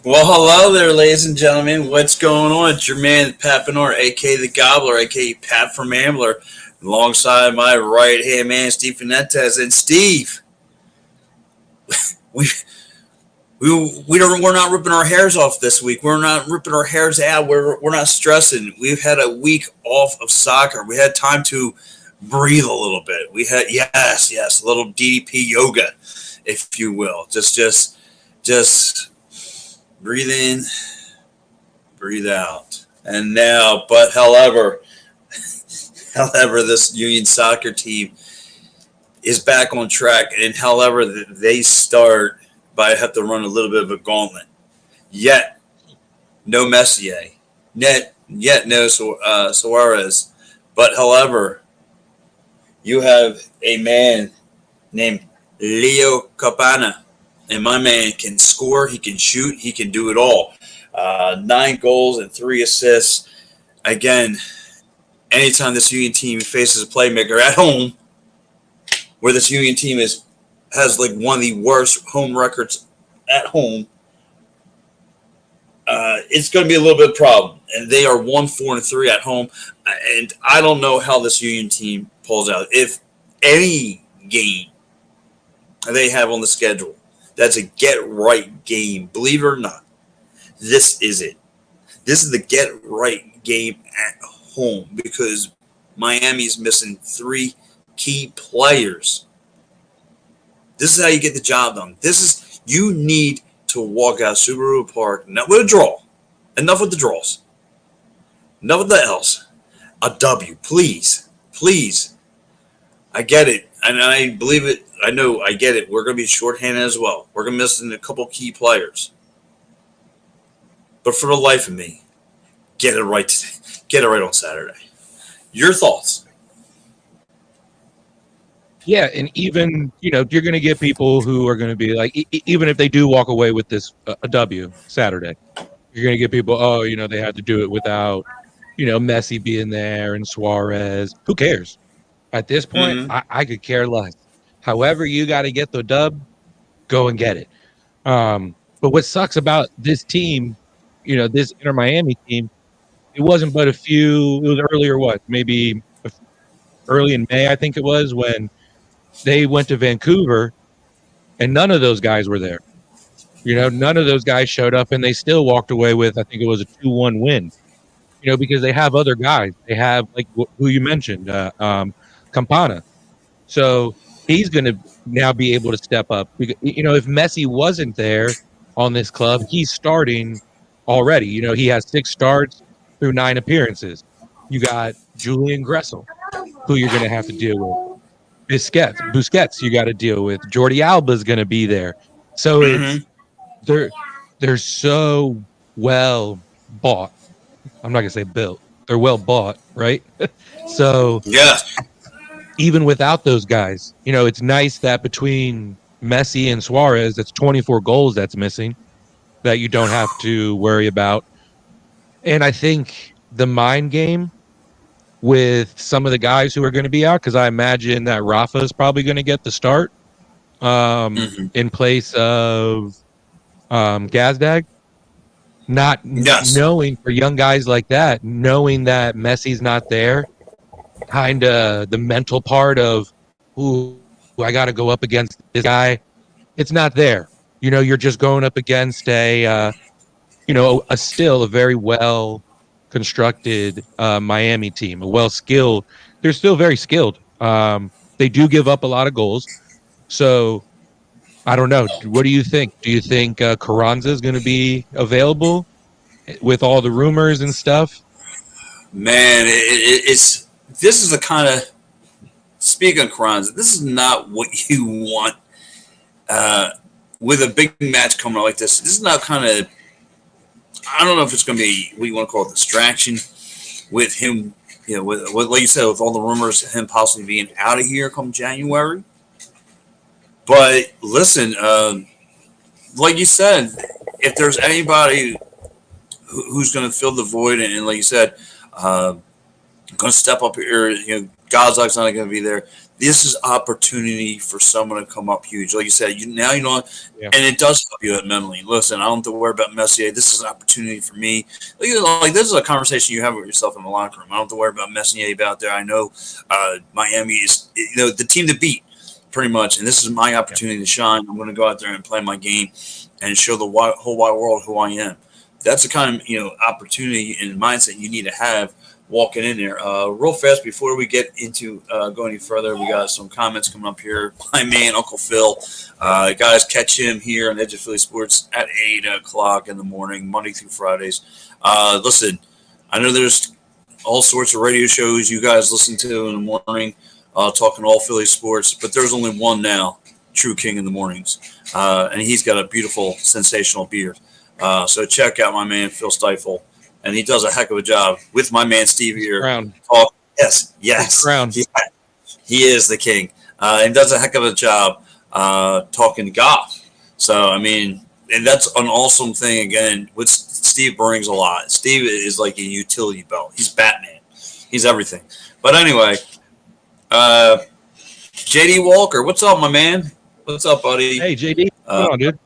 Well, hello there, ladies and gentlemen. What's going on? It's your man, Pat Benor, a.k.a. The Gobbler, a.k.a. Pat from Ambler, alongside my right-hand man, Steve Fuentes. And Steve, we, we're not ripping our hairs off this week. We're not ripping our hairs out. We're not stressing. We've had a week off of soccer. We had time to breathe a little bit. We had, yes, a little DDP yoga, if you will. Just breathe in, breathe out. And now, however, this Union soccer team is back on track. And however, they start by have to run a little bit of a gauntlet. Yet, no Messier. Yet no Suarez. But however, you have a man named Leo Cabana. And my man can score, he can shoot, he can do it all. 9 goals and 3 assists. Again, anytime this Union team faces a playmaker at home, where this Union team has like one of the worst home records at home, it's going to be a little bit of a problem. And they are 1-4-3 at home. And I don't know how this Union team pulls out. If any game they have on the schedule, that's a get-right game. Believe it or not, this is it. This is the get-right game at home because Miami's missing 3 key players. This is how you get the job done. You need to walk out Subaru Park, not with a draw. Enough with the draws. Enough with the L's. A W, please. Please. I get it. And I believe it. I know. I get it. We're going to be shorthanded as well. We're going to miss a couple key players. But for the life of me, get it right today. Get it right on Saturday. Your thoughts? Yeah, and even, you're going to get people who are going to be like, even if they do walk away with this a W Saturday, you're going to get people, they had to do it without, Messi being there and Suarez. Who cares? At this point, I could care less. However you got to get the dub, go and get it. But what sucks about this team, this Inter Miami team, it wasn't but it was earlier, maybe early in May, I think it was, when they went to Vancouver and none of those guys were there. None of those guys showed up and they still walked away with, I think it was a 2-1 win, because they have other guys. They have, like who you mentioned, Campana. So he's going to now be able to step up. If Messi wasn't there on this club, he's starting already. He has 6 starts through 9 appearances. You got Julian Gressel, who you're going to have to deal with. Busquets, you got to deal with. Jordi Alba's going to be there. So they're so well bought. I'm not going to say built. They're well bought, right? So yeah. Even without those guys, it's nice that between Messi and Suarez, that's 24 goals that's missing that you don't have to worry about. And I think the mind game with some of the guys who are going to be out, because I imagine that Rafa is probably going to get the start in place of Gazdag. Knowing for young guys like that, knowing that Messi's not there, kind of the mental part of, ooh, I got to go up against this guy. It's not there. You're just going up against a very well constructed Miami team, a well skilled. They're still very skilled. They do give up a lot of goals. So I don't know. What do you think? Do you think Carranza is going to be available with all the rumors and stuff? Man, this is the kind of, speaking of Carranza, this is not what you want with a big match coming out like this. This is not kind of, I don't know if it's going to be what you want to call a distraction with him, with like you said, with all the rumors of him possibly being out of here come January. But listen, like you said, if there's anybody who's going to fill the void and like you said, going to step up here, Gazak's not going to be there. This is opportunity for someone to come up huge. Like you said, now you know, Yeah. and it does help you mentally. Listen, I don't have to worry about Messier. This is an opportunity for me. Like this is a conversation you have with yourself in the locker room. I don't have to worry about Messier out there. I know Miami is the team to beat, pretty much, and this is my opportunity to shine. I'm going to go out there and play my game and show the whole wide world who I am. That's the kind of opportunity and mindset you need to have walking in there. Real fast before we get into going any further, we got some comments coming up here. My man, Uncle Phil. Guys, catch him here on Edge of Philly Sports at 8 o'clock in the morning, Monday through Fridays. Listen, I know there's all sorts of radio shows you guys listen to in the morning, talking all Philly sports, but there's only one now, True King in the mornings. And he's got a beautiful, sensational beard. So check out my man, Phil Stifle. And he does a heck of a job with my man Steve here. Yes. He is the king. And does a heck of a job talking golf. So, I mean, and that's an awesome thing, again, which Steve brings a lot. Steve is like a utility belt. He's Batman. He's everything. But anyway, JD Walker, what's up, my man? What's up, buddy? Hey, JD. Come on, dude.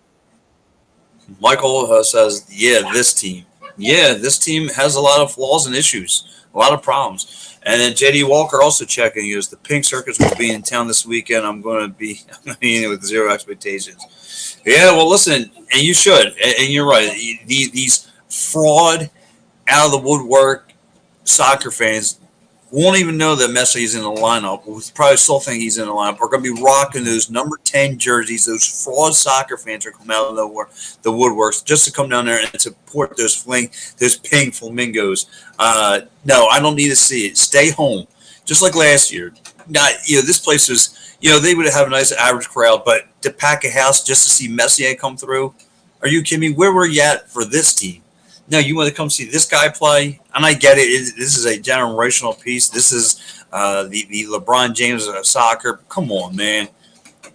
Michael says, this team. Yeah, this team has a lot of flaws and issues, a lot of problems. And then J.D. Walker also checking you. The Pink Circus will be in town this weekend. I'm going to be in with zero expectations. Yeah, well, listen, and you should. And you're right. These fraud, out of the woodwork soccer fans won't even know that Messi is in the lineup. We'll probably still think he's in the lineup. We're going to be rocking those number 10 jerseys. Those fraud soccer fans are coming out of the woodworks just to come down there and support those pink flamingos. No, I don't need to see it. Stay home. Just like last year. This place was, they would have a nice average crowd, but to pack a house just to see Messier come through, are you kidding me? Where were you at for this team? No, you want to come see this guy play? And I get it. This is a generational piece. This is the LeBron James of soccer. Come on, man.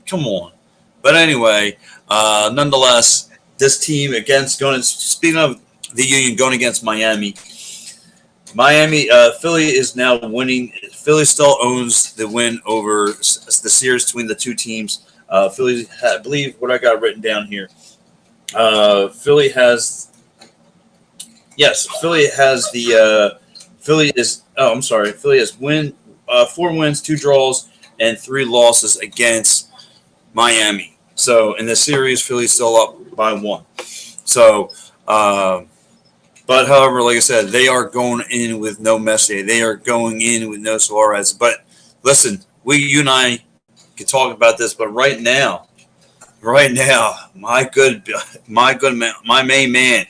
Come on. But anyway, nonetheless, this team speaking of the Union going against Miami, Philly is now winning. Philly still owns the win over the series between the two teams. Philly, I believe what I got written down here. Philly has Philly has 4 wins, 2 draws, and 3 losses against Miami. So in the series, Philly's still up by 1. So, but however, like I said, they are going in with no Messier. They are going in with no Suarez. But listen, you and I can talk about this, but right now, my main man.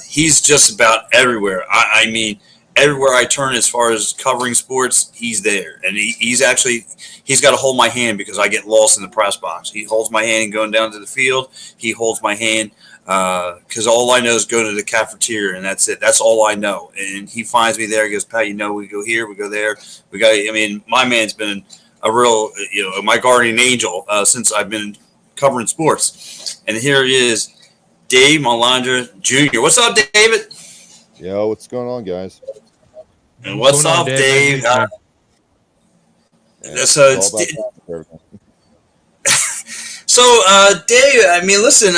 He's just about everywhere. I mean, everywhere I turn as far as covering sports, he's there. And he's got to hold my hand because I get lost in the press box. He holds my hand going down to the field. He holds my hand because all I know is go to the cafeteria, and that's it. That's all I know. And he finds me there. He goes, Pat, we go here, we go there. My man's been a real, my guardian angel since I've been covering sports. And here he is. Dave Malander Jr. What's up, David? Yo, what's going on, guys? And what's up, Dave? Dave, I mean, listen,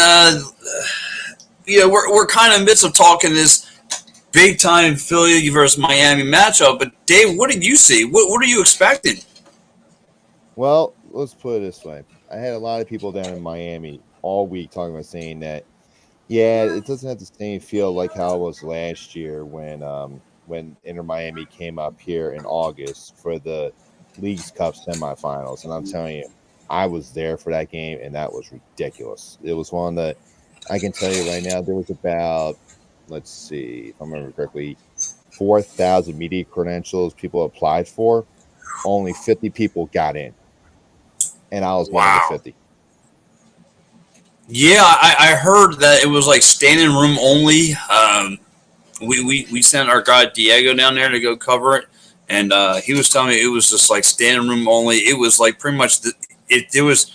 we're kind of in the midst of talking this big time Philly versus Miami matchup. But Dave, what did you see? What are you expecting? Well, let's put it this way. I had a lot of people down in Miami all week talking about saying that, yeah, it doesn't have the same feel like how it was last year when Inter Miami came up here in August for the Leagues Cup semifinals. And I'm telling you, I was there for that game, and that was ridiculous. It was one that I can tell you right now, there was about, let's see, if I remember correctly, 4,000 media credentials people applied for. Only 50 people got in. And I was one of the 50. Yeah, I heard that it was like standing room only. We sent our guy Diego down there to go cover it, and he was telling me it was just like standing room only. It was like pretty much if there was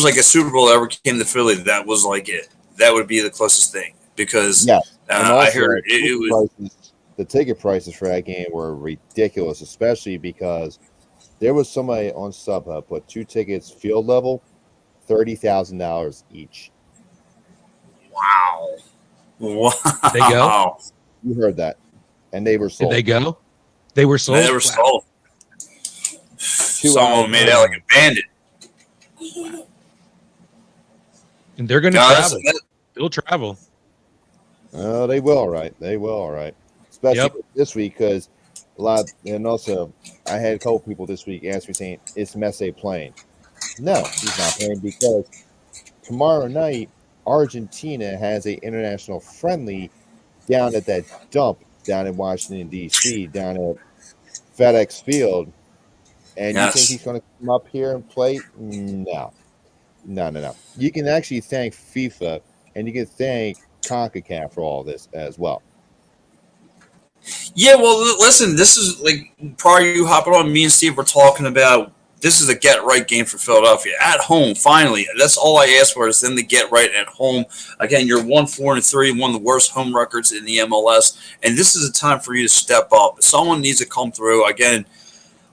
like a Super Bowl that ever came to Philly, that was like it. That would be the closest thing because I heard it was. the ticket prices for that game were ridiculous, especially because there was somebody on StubHub put 2 tickets field level, $30,000 each. Wow. They go? You heard that, and they were Did sold. they go? They were sold. They were sold. 2 Someone made out like a bandit. And they're going to travel. They'll travel. Oh, they will, all right. They will, all right. Especially this week, because and also I had a couple people this week ask me saying, "Is Messi playing?" No, he's not playing because tomorrow night Argentina has a international friendly down at that dump down in Washington D.C. down at FedEx Field, and you think he's going to come up here and play? No. You can actually thank FIFA, and you can thank CONCACAF for all this as well. Yeah, well, listen, this is like prior to you hopping on, me and Steve were talking about this is a get right game for Philadelphia at home. Finally, that's all I asked for is them to get right at home. Again, you're 1-4-3, one of the worst home records in the MLS, and this is a time for you to step up. Someone needs to come through. Again,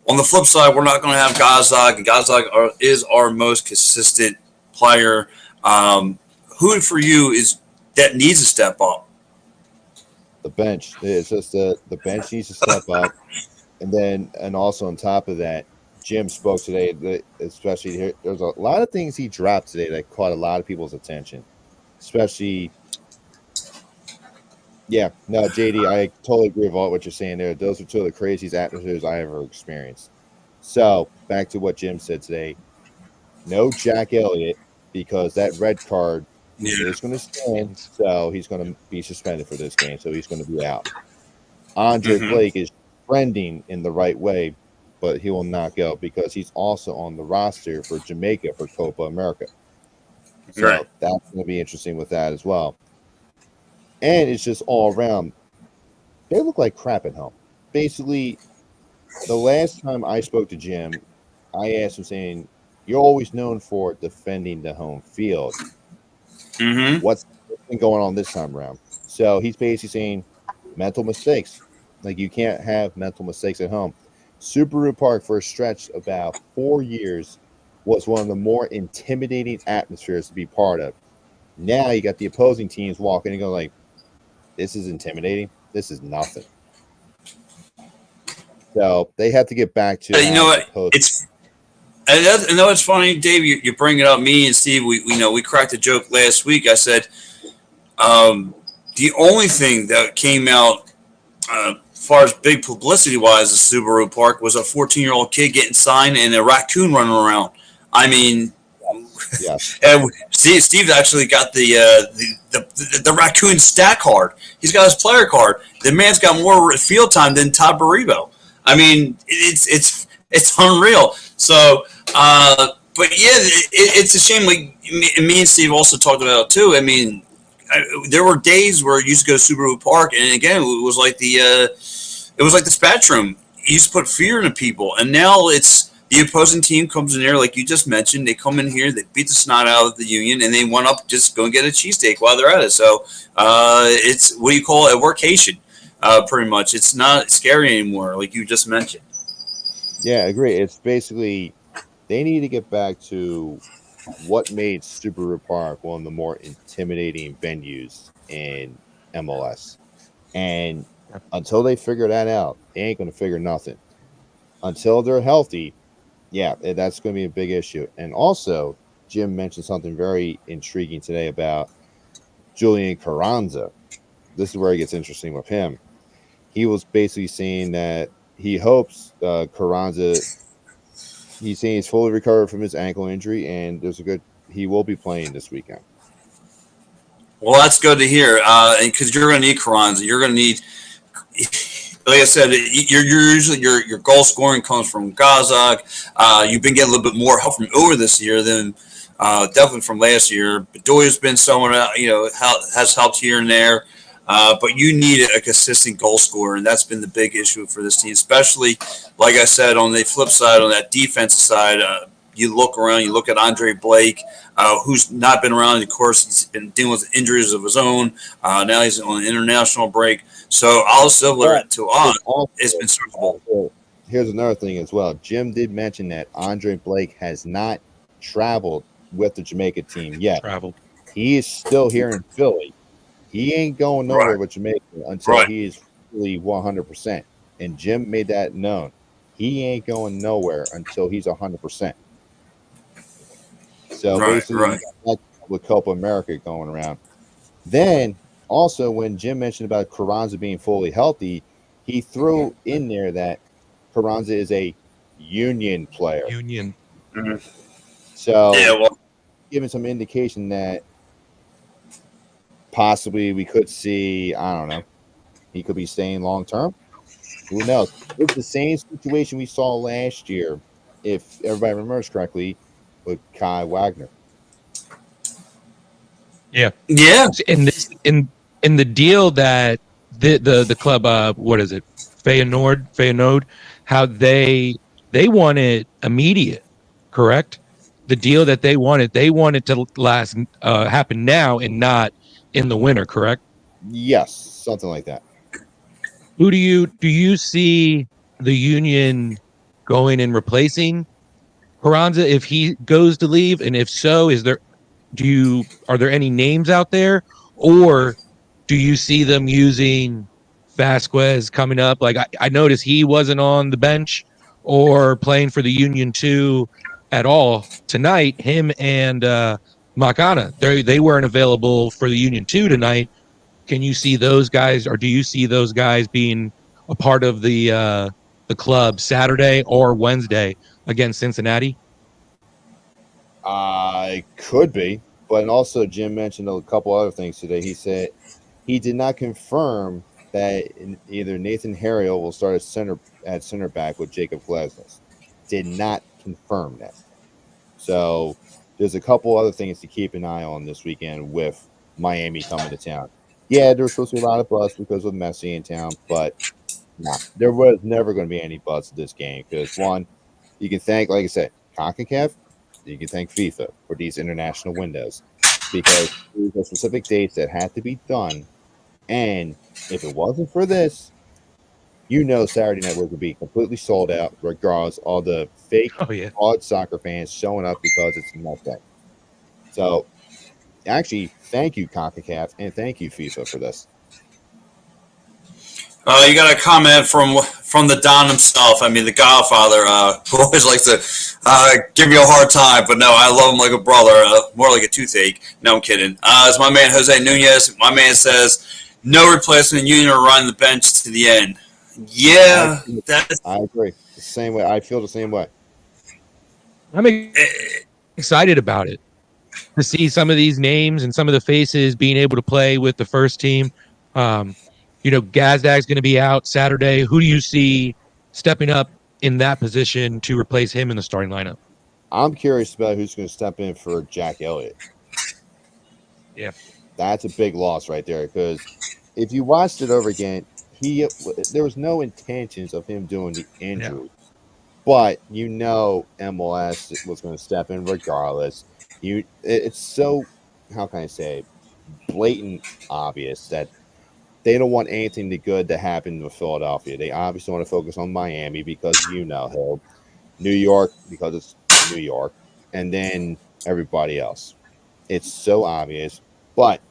on the flip side, we're not going to have Gazdag, and Gazdag is our most consistent player. Who for you is that needs to step up? The bench. It's just the bench needs to step up, and also on top of that, Jim spoke today. Especially here, there's a lot of things he dropped today that caught a lot of people's attention. Especially, JD, I totally agree with all what you're saying there. Those are 2 of the craziest atmospheres I ever experienced. So back to what Jim said today. No Jack Elliott because that red card is going to stand, so he's going to be suspended for this game, so he's going to be out. Andre Blake is trending in the right way, but he will not go because he's also on the roster for Jamaica for Copa America. So that's going to be interesting with that as well. And it's just all around. They look like crap at home. Basically, the last time I spoke to Jim, I asked him saying, "You're always known for defending the home field. What's been going on this time around?" So he's basically saying mental mistakes. Like, you can't have mental mistakes at home. Subaru Park for a stretch about 4 years was one of the more intimidating atmospheres to be part of. Now you got the opposing teams walking and going like, "This is intimidating. This is nothing." So they have to get back to you know what? I know it's funny, Dave. You bring it up. Me and Steve, we cracked a joke last week. I said the only thing that came out as far as big publicity wise at Subaru Park was a 14-year-old kid getting signed and a raccoon running around. I mean, and Steve actually got the raccoon stat card. He's got his player card. The man's got more field time than Todd Baribo. I mean, it's unreal. So, but yeah, it's a shame. Like me and Steve also talked about it too. I mean, there were days where you used to go to Subaru Park, and again, it was like the Spatch Room. You used to put fear into people, and now it's the opposing team comes in there, like you just mentioned. They come in here, they beat the snot out of the Union, and they went up just go and get a cheesesteak while they're at it. So it's what do you call it? A workation, pretty much. It's not scary anymore, like you just mentioned. Yeah, I agree. It's basically they need to get back to what made Subaru Park one of the more intimidating venues in MLS. And until they figure that out, they ain't going to figure nothing. Until they're healthy, that's going to be a big issue. And also, Jim mentioned something very intriguing today about Julian Carranza. This is where it gets interesting with him. He was basically saying that he hopes Carranza, he's saying he's fully recovered from his ankle injury, and he will be playing this weekend. Well, that's good to hear, and because you're going to need Carranza, you're going to need, like I said, you're usually your goal scoring comes from Gazdag. You've been getting a little bit more help from Uber this year than definitely from last year. Bedoya's been someone has helped here and there. But you need a consistent goal scorer, and that's been the big issue for this team, especially, like I said, on the flip side, on that defensive side. you look around, you look at Andre Blake, who's not been around. Of course, he's been dealing with injuries of his own. Now he's on an international break. So all similar to us, it's been Super Bowl. Here's another thing as well. Jim did mention that Andre Blake has not traveled with the Jamaica team yet. He is still here in Philly. He ain't going nowhere with Jamaica until he is fully 100%. And Jim made that known. He ain't going nowhere until he's 100%. So basically, with Copa America going around. Then also, when Jim mentioned about Carranza being fully healthy, he threw in there that Carranza is a union player. So, giving some indication that possibly we could see, I don't know, he could be staying long term. Who knows? It's the same situation we saw last year, if everybody remembers correctly, with Kai Wagner. Yeah. In the deal that the club, what is it, Feyenoord, how they wanted immediate, correct? The deal that they wanted to last happen now and not in the winter, correct? Yes, something like that. Who do you see the Union going and replacing Carranza if he goes to leave? And if so, are there any names out there, or do you see them using Vasquez coming up? Like I noticed he wasn't on the bench or playing for the Union 2 at all tonight. Him and Makana, they weren't available for the Union 2 tonight. Can you see those guys, or do you see those guys being a part of the club Saturday or Wednesday against Cincinnati? It could be, but also Jim mentioned a couple other things today. He said he did not confirm that either Nathan Harriel will start at center back with Jacob Glasnes. Did not confirm that. So there's a couple other things to keep an eye on this weekend with Miami coming to town. Yeah, there's supposed to be a lot of buzz because of Messi in town, but there was never going to be any buzz this game because, one, you can thank, like I said, CONCACAF, you can thank FIFA for these international windows because these are specific dates that had to be done. And if it wasn't for this, Saturday night would be completely sold out, regardless all the fake odd soccer fans showing up because it's a must day. So, actually, thank you, CONCACAF, and thank you, FIFA, for this. You got a comment from the Don himself. I mean, the Godfather, who always likes to give me a hard time, but no, I love him like a brother, more like a toothache. No, I'm kidding. It's my man Jose Nunez. My man says no replacement. Union are running the bench to the end. Yeah, I agree. The same way. I feel the same way. I'm excited about it to see some of these names and some of the faces being able to play with the first team. Gazdag's going to be out Saturday. Who do you see stepping up in that position to replace him in the starting lineup? I'm curious about who's going to step in for Jack Elliott. Yeah. That's a big loss right there because if you watched it over again, there was no intentions of him doing the injury. Yeah. But MLS was going to step in regardless. It's so, how can I say, blatant obvious that they don't want anything good to happen with Philadelphia. They obviously want to focus on Miami because Hill, New York because it's New York, and then everybody else. It's so obvious. But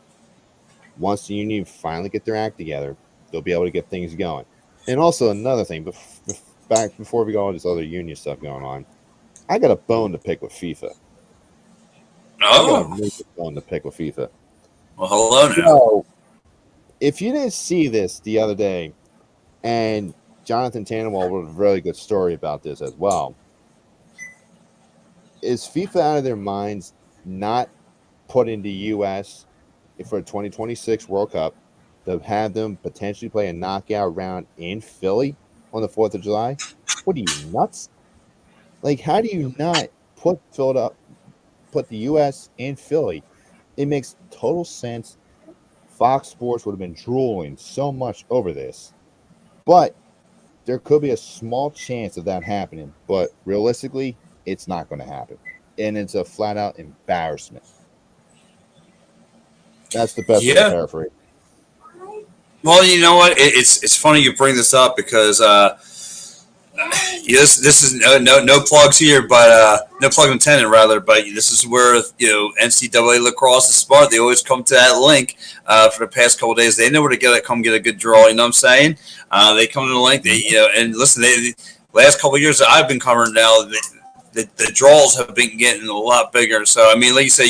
once the Union finally get their act together, they'll be able to get things going. And also another thing, before we go on this other Union stuff going on, I got a bone to pick with FIFA. Oh. I got a major bone to pick with FIFA. Well, hello now. So, if you didn't see this the other day, and Jonathan Tannenwald wrote a really good story about this as well, is FIFA out of their minds not putting the U.S. for 2026 World Cup to have them potentially play a knockout round in Philly on the 4th of July? What are you, nuts? Like, how do you not put the U.S. in Philly? It makes total sense. Fox Sports would have been drooling so much over this. But there could be a small chance of that happening. But realistically, It's not going to happen. And it's a flat out embarrassment. That's the best way to Yeah. paraphrase. Well, you know what? It's funny you bring this up because this is no plugs here, but no plug intended rather. But this is where NCAA lacrosse is smart. They always come to that link for the past couple of days. They know where to come get a good draw. You know what I'm saying? They come to the link. They and listen. They last couple of years that I've been covering now, the draws have been getting a lot bigger. So I mean, like you say,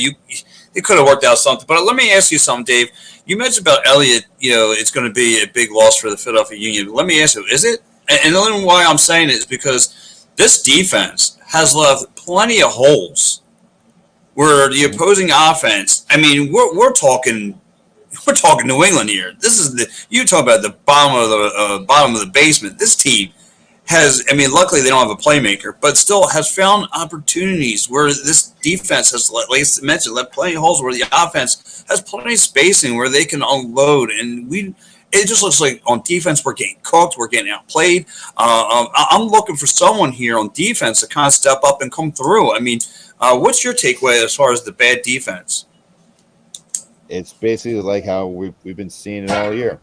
it could have worked out something. But let me ask you something, Dave. You mentioned about Elliott. It's going to be a big loss for the Philadelphia Union. But let me ask you, is it? And the only why I'm saying it is because this defense has left plenty of holes where the opposing offense. I mean, we're talking New England here. This is you talk about the bottom of the basement. This team has. I mean, luckily they don't have a playmaker, but still has found opportunities where this defense has, like I mentioned, left plenty of holes where the offense has plenty of spacing where they can unload, and it just looks like on defense we're getting cooked, we're getting outplayed. I'm looking for someone here on defense to kind of step up and come through. I mean, what's your takeaway as far as the bad defense? It's basically like how we've been seeing it all year.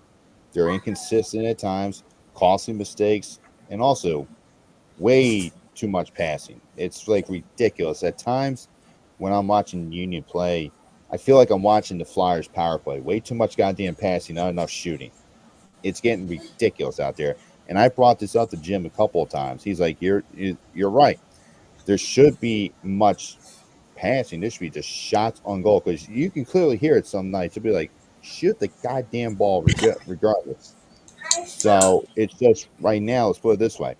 They're inconsistent at times, costly mistakes, and also way too much passing. It's like ridiculous. At times when I'm watching Union play, I feel like I'm watching the Flyers power play. Way too much goddamn passing, not enough shooting. It's getting ridiculous out there. And I brought this up to Jim a couple of times. He's like, you're right. There should be much passing. There should be just shots on goal because you can clearly hear it some nights. It'll be like, shoot the goddamn ball regardless. So it's just right now, let's put it this way.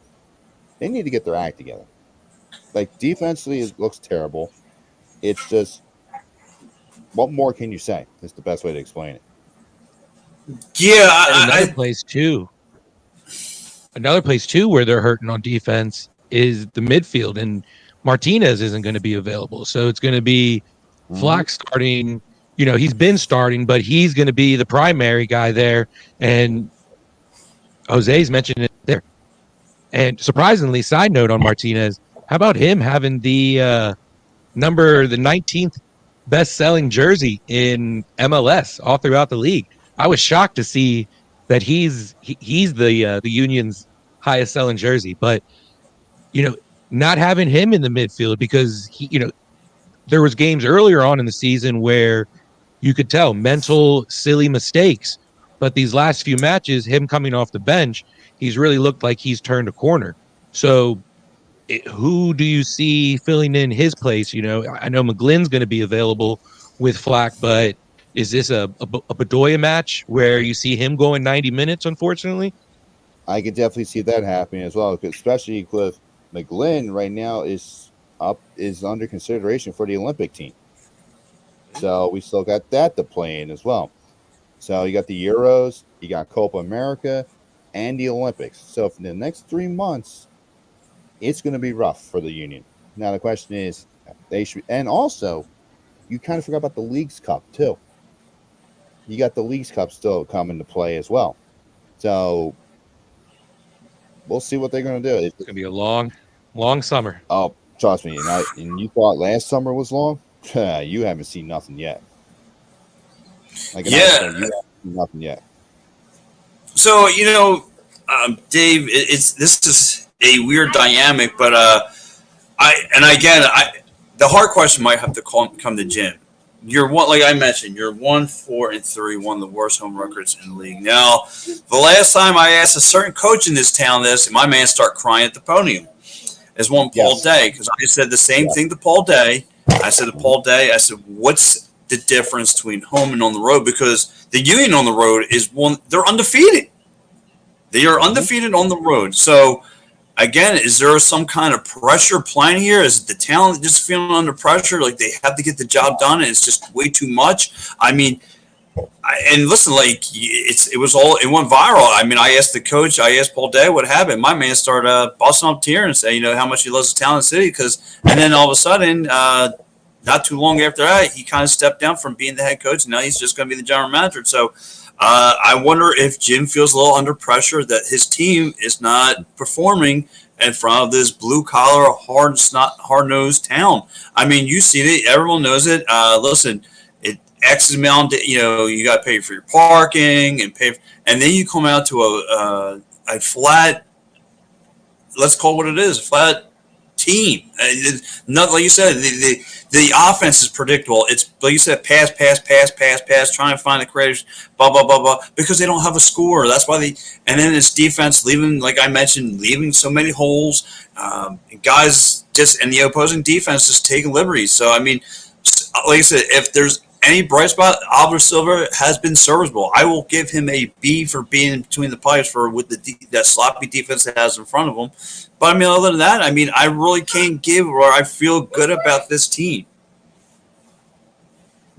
They need to get their act together. Like defensively, it looks terrible. It's just, what more can you say? That's the best way to explain it. Yeah, another place too where they're hurting on defense is the midfield, and Martinez isn't going to be available, so it's going to be Flack starting. He's been starting, but he's going to be the primary guy there, and Jose's mentioned it there. And surprisingly, side note on Martinez, how about him having the 19th best-selling jersey in MLS all throughout the league? I was shocked to see that he's the Union's highest-selling jersey, but not having him in the midfield because there was games earlier on in the season where you could tell mental silly mistakes, but these last few matches, him coming off the bench, he's really looked like he's turned a corner. So who do you see filling in his place? I know McGlynn's going to be available with Flack, but is this a Bedoya match where you see him going 90 minutes, unfortunately? I could definitely see that happening as well, especially with McGlynn right now is under consideration for the Olympic team. So we still got that to play in as well. So you got the Euros, you got Copa America, and the Olympics. So for the next 3 months, it's going to be rough for the Union. Now the question is, they should, and also, you kind of forgot about the Leagues Cup too. You got the Leagues Cup still coming to play as well. So we'll see what they're going to do. It's going to be a long summer. Oh, trust me. And you thought last summer was long? You haven't seen nothing yet. You haven't seen nothing yet. So Dave, this is a weird dynamic, but the hard question might have to come to Jim. You're one, like I mentioned, you're 1-4-3, one of the worst home records in the league. Now, the last time I asked a certain coach in this town this, my man started crying at the podium. As one Paul Day, because I said the same thing to Paul Day. I said to Paul Day, I said, what's the difference between home and on the road? Because the Union on the road they're undefeated. They are undefeated on the road. So, again, is there some kind of pressure playing here? Is the talent just feeling under pressure? Like they have to get the job done and it's just way too much? I mean, and listen, it went viral. I mean, I asked the coach, I asked Paul Day what happened. My man started busting up tears and saying, how much he loves the Talent City. And then all of a sudden, not too long after that, he kind of stepped down from being the head coach. And now he's just going to be the general manager. So I wonder if Jim feels a little under pressure that his team is not performing in front of this blue collar, hard nosed town. I mean, you see it, everyone knows it. Listen, it X amount. You got to pay for your parking and then you come out to a flat. Let's call it what it is, a flat team. Not like you said, the offense is predictable. It's like you said, pass, trying to find the creators, blah blah blah blah, because they don't have a score. That's why and then it's defense leaving, like I mentioned, leaving so many holes. Guys and the opposing defense just taking liberties. So I mean, like I said, if there's any bright spot, Albert Silva has been serviceable. I will give him a B for being between the pipes with that sloppy defense that has in front of him. But I mean, other than that, I mean, I really can't give where I feel good about this team.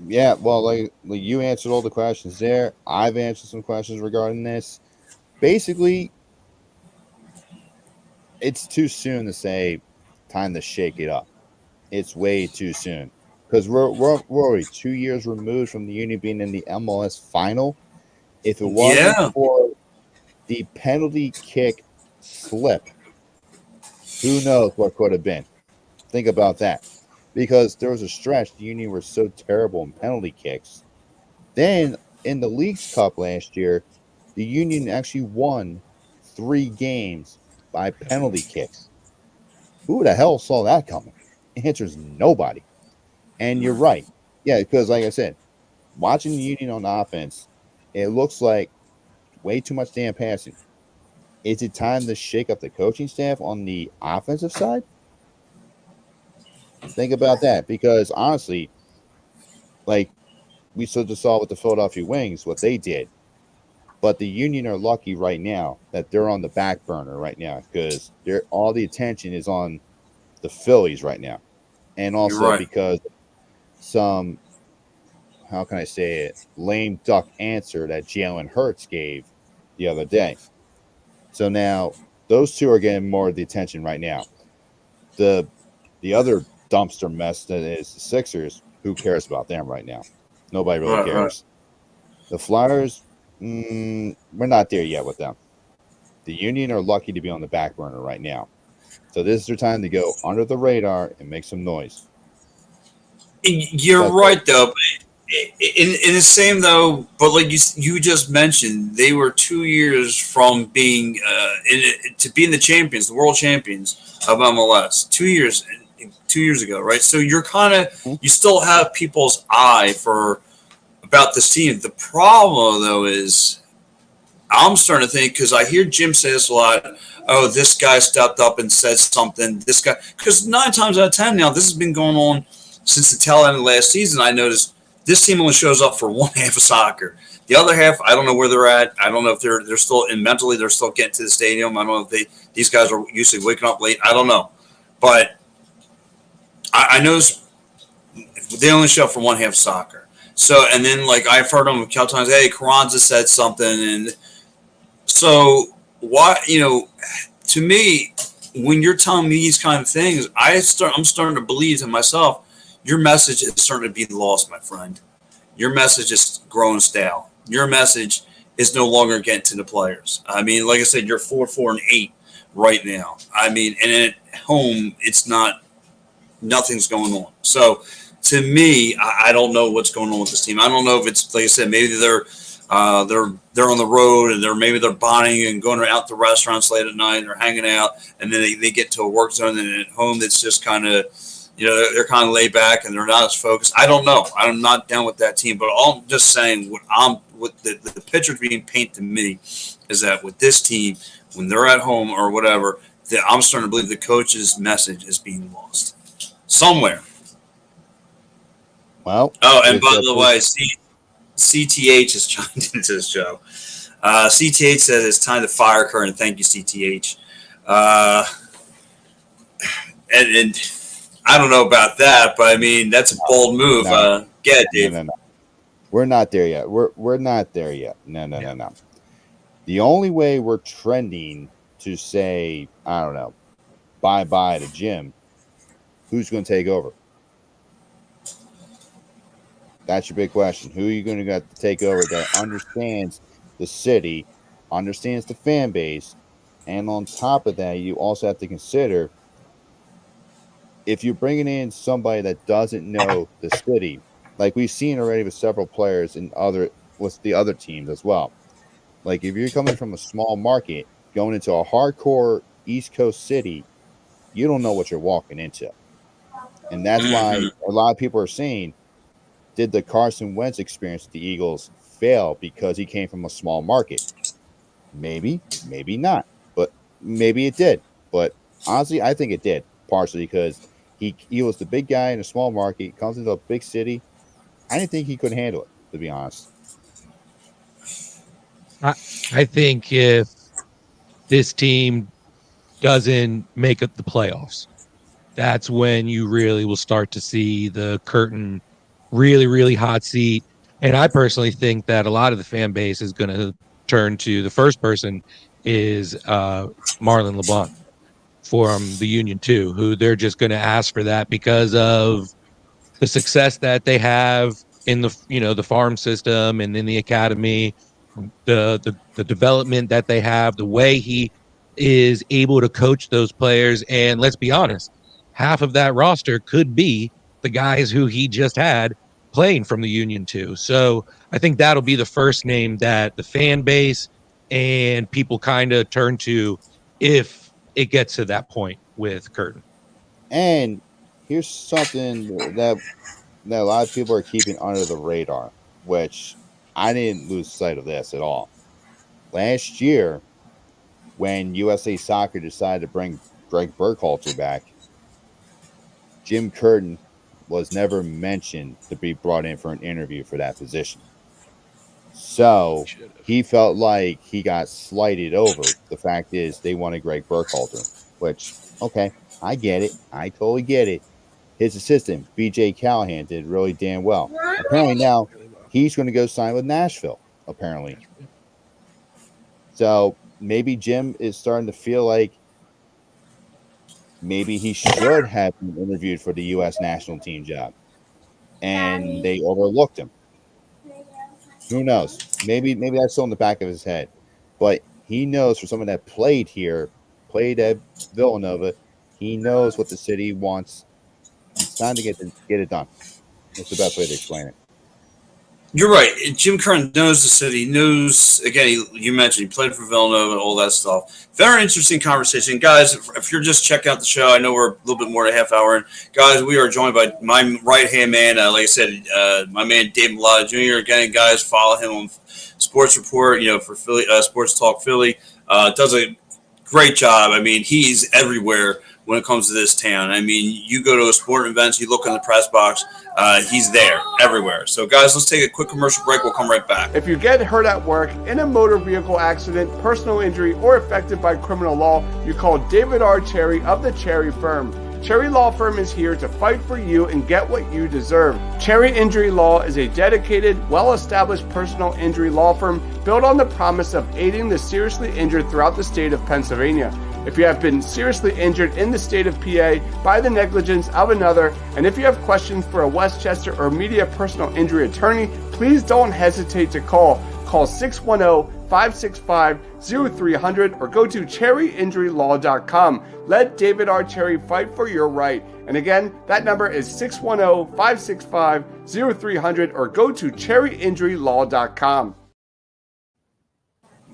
Yeah, well, like you answered all the questions there. I've answered some questions regarding this. Basically, it's too soon to say time to shake it up. It's way too soon because we're already 2 years removed from the Union being in the MLS final. If it wasn't for the penalty kick slip, who knows what could have been? Think about that. Because there was a stretch the Union were so terrible in penalty kicks. Then in the Leagues Cup last year, the Union actually won 3 games by penalty kicks. Who the hell saw that coming? The answer is nobody. And you're right. Yeah, because like I said, watching the Union on offense, it looks like way too much damn passing. Is it time to shake up the coaching staff on the offensive side? Think about that, because honestly, like we just saw with the Philadelphia Wings, what they did. But the Union are lucky right now that they're on the back burner right now because all the attention is on the Phillies right now. And also because some, how can I say it, lame duck answer that Jalen Hurts gave the other day. So now those two are getting more of the attention right now. The other dumpster mess that is the Sixers, who cares about them right now? Nobody really cares. Right. The Flyers, we're not there yet with them. The Union are lucky to be on the back burner right now. So this is their time to go under the radar and make some noise. You're right, though. In the same, though, but like you just mentioned, they were 2 years from being the champions, the world champions of MLS. 2 years. 2 years ago, right? So you're you still have people's eye about this team. The problem, though, is I'm starting to think, because I hear Jim say this a lot, oh, this guy stepped up and said something. This guy, because 9 times out of 10 now, this has been going on since the tail end of last season. I noticed this team only shows up for one half of soccer. The other half, I don't know where they're at. I don't know if they're still mentally they're still getting to the stadium. I don't know if these guys are usually waking up late. I don't know, but I noticed they only show up for one half of soccer. So, and then like I've heard them a couple times, hey, Carranza said something, and so why? To me, when you're telling me these kind of things, I'm starting to believe in myself. Your message is starting to be lost, my friend. Your message is growing stale. Your message is no longer getting to the players. I mean, like I said, you're 4-4-8 right now. I mean, and at home, it's not. Nothing's going on. So, to me, I don't know what's going on with this team. I don't know if it's like I said, maybe they're on the road and maybe they're bonding and going out to restaurants late at night. They're hanging out, and then they get to a work zone, and at home it's just kind of, they're kind of laid back and they're not as focused. I don't know. I'm not down with that team, but all I'm just saying, what the picture being painted to me is that with this team, when they're at home or whatever, that I'm starting to believe the coach's message is being lost somewhere. Well, and by the way, CTH has chimed into this show. CTH says it's time to fire Curran. Thank you, CTH. And I don't know about that, but I mean that's a bold move. Get it, Dave. No. We're not there yet. We're not there yet. No. The only way we're trending to say, I don't know, bye-bye to Jim, who's going to take over? That's your big question. Who are you going to get to take over that understands the city, understands the fan base, And on top of that, you also have to consider if you're bringing in somebody that doesn't know the city, like we've seen already with several players with the other teams as well. Like if you're coming from a small market going into a hardcore East Coast city, you don't know what you're walking into. And that's why a lot of people are saying, did the Carson Wentz experience with the Eagles fail because he came from a small market? Maybe, maybe not. But maybe it did. But honestly, I think it did, partially because he was the big guy in a small market, comes into a big city. I didn't think he could handle it, to be honest. I think if this team doesn't make it the playoffs, that's when you really will start to see the curtain really, really hot seat. And I personally think that a lot of the fan base is going to turn to the first person is Marlon LeBlanc from the Union 2, who they're just going to ask for that because of the success that they have in the farm system and in the academy, the development that they have, the way he is able to coach those players. And let's be honest, half of that roster could be the guys who he just had playing from the Union 2. So I think that'll be the first name that the fan base and people kind of turn to if it gets to that point with Curtin. And here's something that a lot of people are keeping under the radar, which I didn't lose sight of this at all. Last year, when USA Soccer decided to bring Greg Burkhalter back, Jim Curtin was never mentioned to be brought in for an interview for that position. So he felt like he got slighted over. The fact is they wanted Greg Burkhalter, which, okay, I get it. I totally get it. His assistant, BJ Callahan, did really damn well. Apparently now he's going to go sign with Nashville, apparently. So maybe Jim is starting to feel like maybe he should have been interviewed for the U.S. national team job, and they overlooked him. Who knows? Maybe that's still in the back of his head. But he knows, for someone that played here, played at Villanova, he knows what the city wants. It's time to get it done. That's the best way to explain it. You're right. Jim Curtin knows the city, knows, again, you mentioned he played for Villanova and all that stuff. Very interesting conversation. Guys, if you're just checking out the show, I know we're a little bit more than a half hour in. Guys, we are joined by my right-hand man, like I said, my man Dave Mulata Jr. Again, guys, follow him on Sports Report, for Philly, Sports Talk Philly. Does a great job. I mean, he's everywhere when it comes to this town. I mean, you go to a sporting event, you look in the press box, he's there everywhere. So, guys, let's take a quick commercial break. We'll come right back. If you get hurt at work, in a motor vehicle accident, personal injury, or affected by criminal law, you call David R. Cherry of the Cherry Firm. Cherry Law Firm is here to fight for you and get what you deserve. Cherry Injury Law is a dedicated, well-established personal injury law firm built on the promise of aiding the seriously injured throughout the state of Pennsylvania. If you have been seriously injured in the state of PA by the negligence of another, and if you have questions for a Westchester or media personal injury attorney, please don't hesitate to call. Call 610-565-0300 or go to cherryinjurylaw.com. Let David R. Cherry fight for your right. And again, that number is 610-565-0300 or go to cherryinjurylaw.com.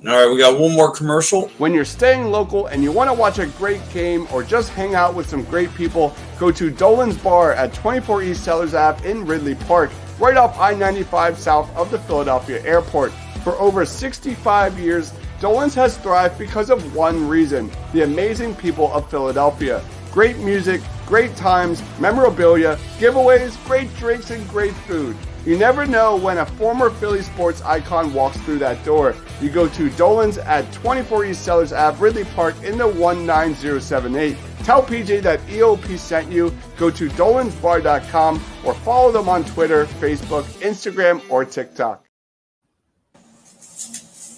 All right, we got one more commercial. When you're staying local and you want to watch a great game or just hang out with some great people, go to Dolan's Bar at 24 East Sellers Ave in Ridley Park, right off I-95 south of the Philadelphia airport. For over 65 years, Dolan's has thrived because of one reason: the amazing people of Philadelphia. Great music, great times, memorabilia, giveaways, great drinks, and great food. You never know when a former Philly sports icon walks through that door. You go to Dolan's at 24 East Sellers Ave, Ridley Park in the 19078. Tell PJ that EOP sent you. Go to dolansbar.com or follow them on Twitter, Facebook, Instagram, or TikTok.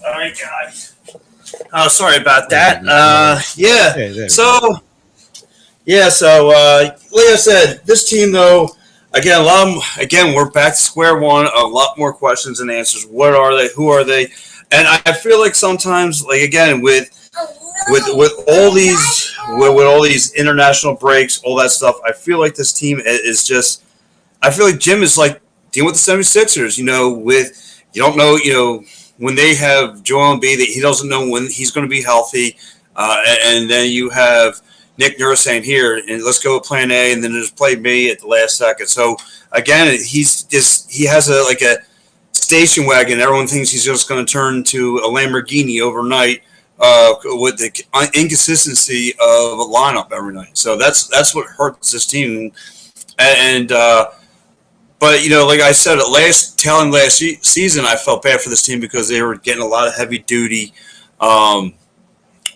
All right, guys. Oh, sorry about that. So like I said, this team, though, again, we're back to square one. A lot more questions and answers. What are they? Who are they? And I feel like sometimes, like, again, with with all these international breaks, all that stuff, I feel like this team is just. I feel like Jim is like dealing with the 76ers. With you don't know, when they have Joel Embiid, that he doesn't know when he's going to be healthy, and then you have Nick Nurse saying, "Here, and let's go with Plan A," and then just play B at the last second. So again, he has a station wagon. Everyone thinks he's just going to turn to a Lamborghini overnight with the inconsistency of a lineup every night. So that's what hurts this team. And but like I said, last season, I felt bad for this team because they were getting a lot of heavy duty. A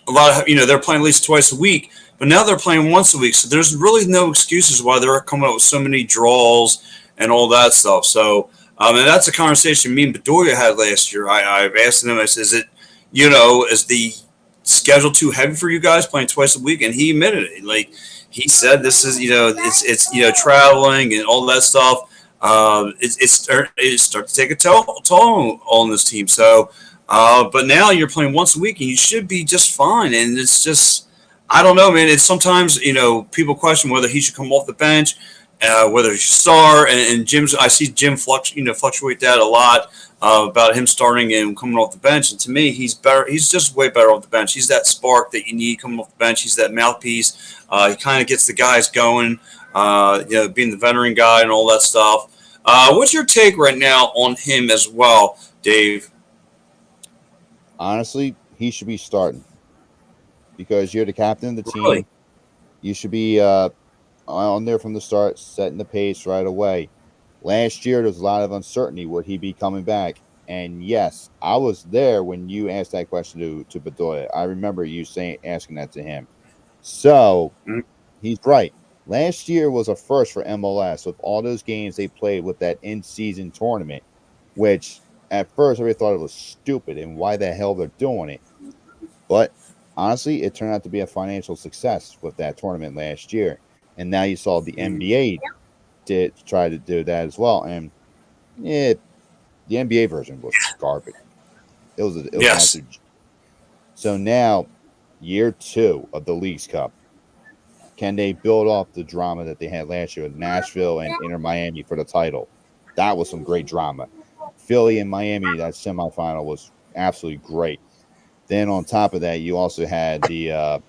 lot of they're playing at least twice a week, but now they're playing once a week. So there's really no excuses why they're coming up with so many draws and all that stuff. So and that's a conversation me and Bedoya had last year. I've asked him. I said, "Is it is the schedule too heavy for you guys playing twice a week?" And he admitted it. Like he said, this is it's traveling and all that stuff. It starts to take a toll on this team. So, but now you're playing once a week and you should be just fine. And it's just, I don't know, man. It's sometimes, people question whether he should come off the bench, whether he should start. And I see Jim fluctuate that a lot about him starting and coming off the bench. And to me, he's better. He's just way better off the bench. He's that spark that you need coming off the bench. He's that mouthpiece. He kind of gets the guys going. Being the veteran guy and all that stuff. What's your take right now on him as well, Dave? Honestly, he should be starting because you're the captain of the team. Really? You should be on there from the start, setting the pace right away. Last year, there's a lot of uncertainty. Would he be coming back? And yes, I was there when you asked that question to Bedoya. I remember you asking that to him. So he's right. Last year was a first for MLS with all those games they played with that in-season tournament, which at first everybody thought it was stupid and why the hell they're doing it. But honestly, it turned out to be a financial success with that tournament last year. And now you saw the NBA did try to do that as well. And the NBA version was garbage. It was Yes. So now, year 2 of the Leagues Cup. Can they build off the drama that they had last year with Nashville and Inter Miami for the title? That was some great drama. Philly and Miami, that semifinal was absolutely great. Then on top of that, you also had the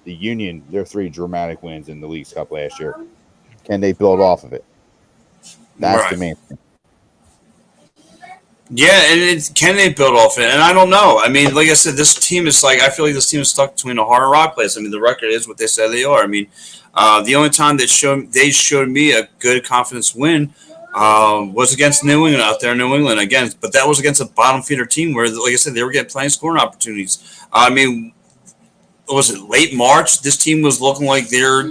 Union, their 3 dramatic wins in the Leagues Cup last year. Can they build off of it? That's the main thing. Yeah, and can they build off it? And I don't know. I mean, like I said, this team is I feel like this team is stuck between a hard and rock place. I mean, the record is what they said they are. I mean, the only time they showed me a good confidence win was against New England out there in New England again. But that was against a bottom feeder team where, like I said, they were getting plenty of scoring opportunities. I mean, was it late March? This team was looking like they're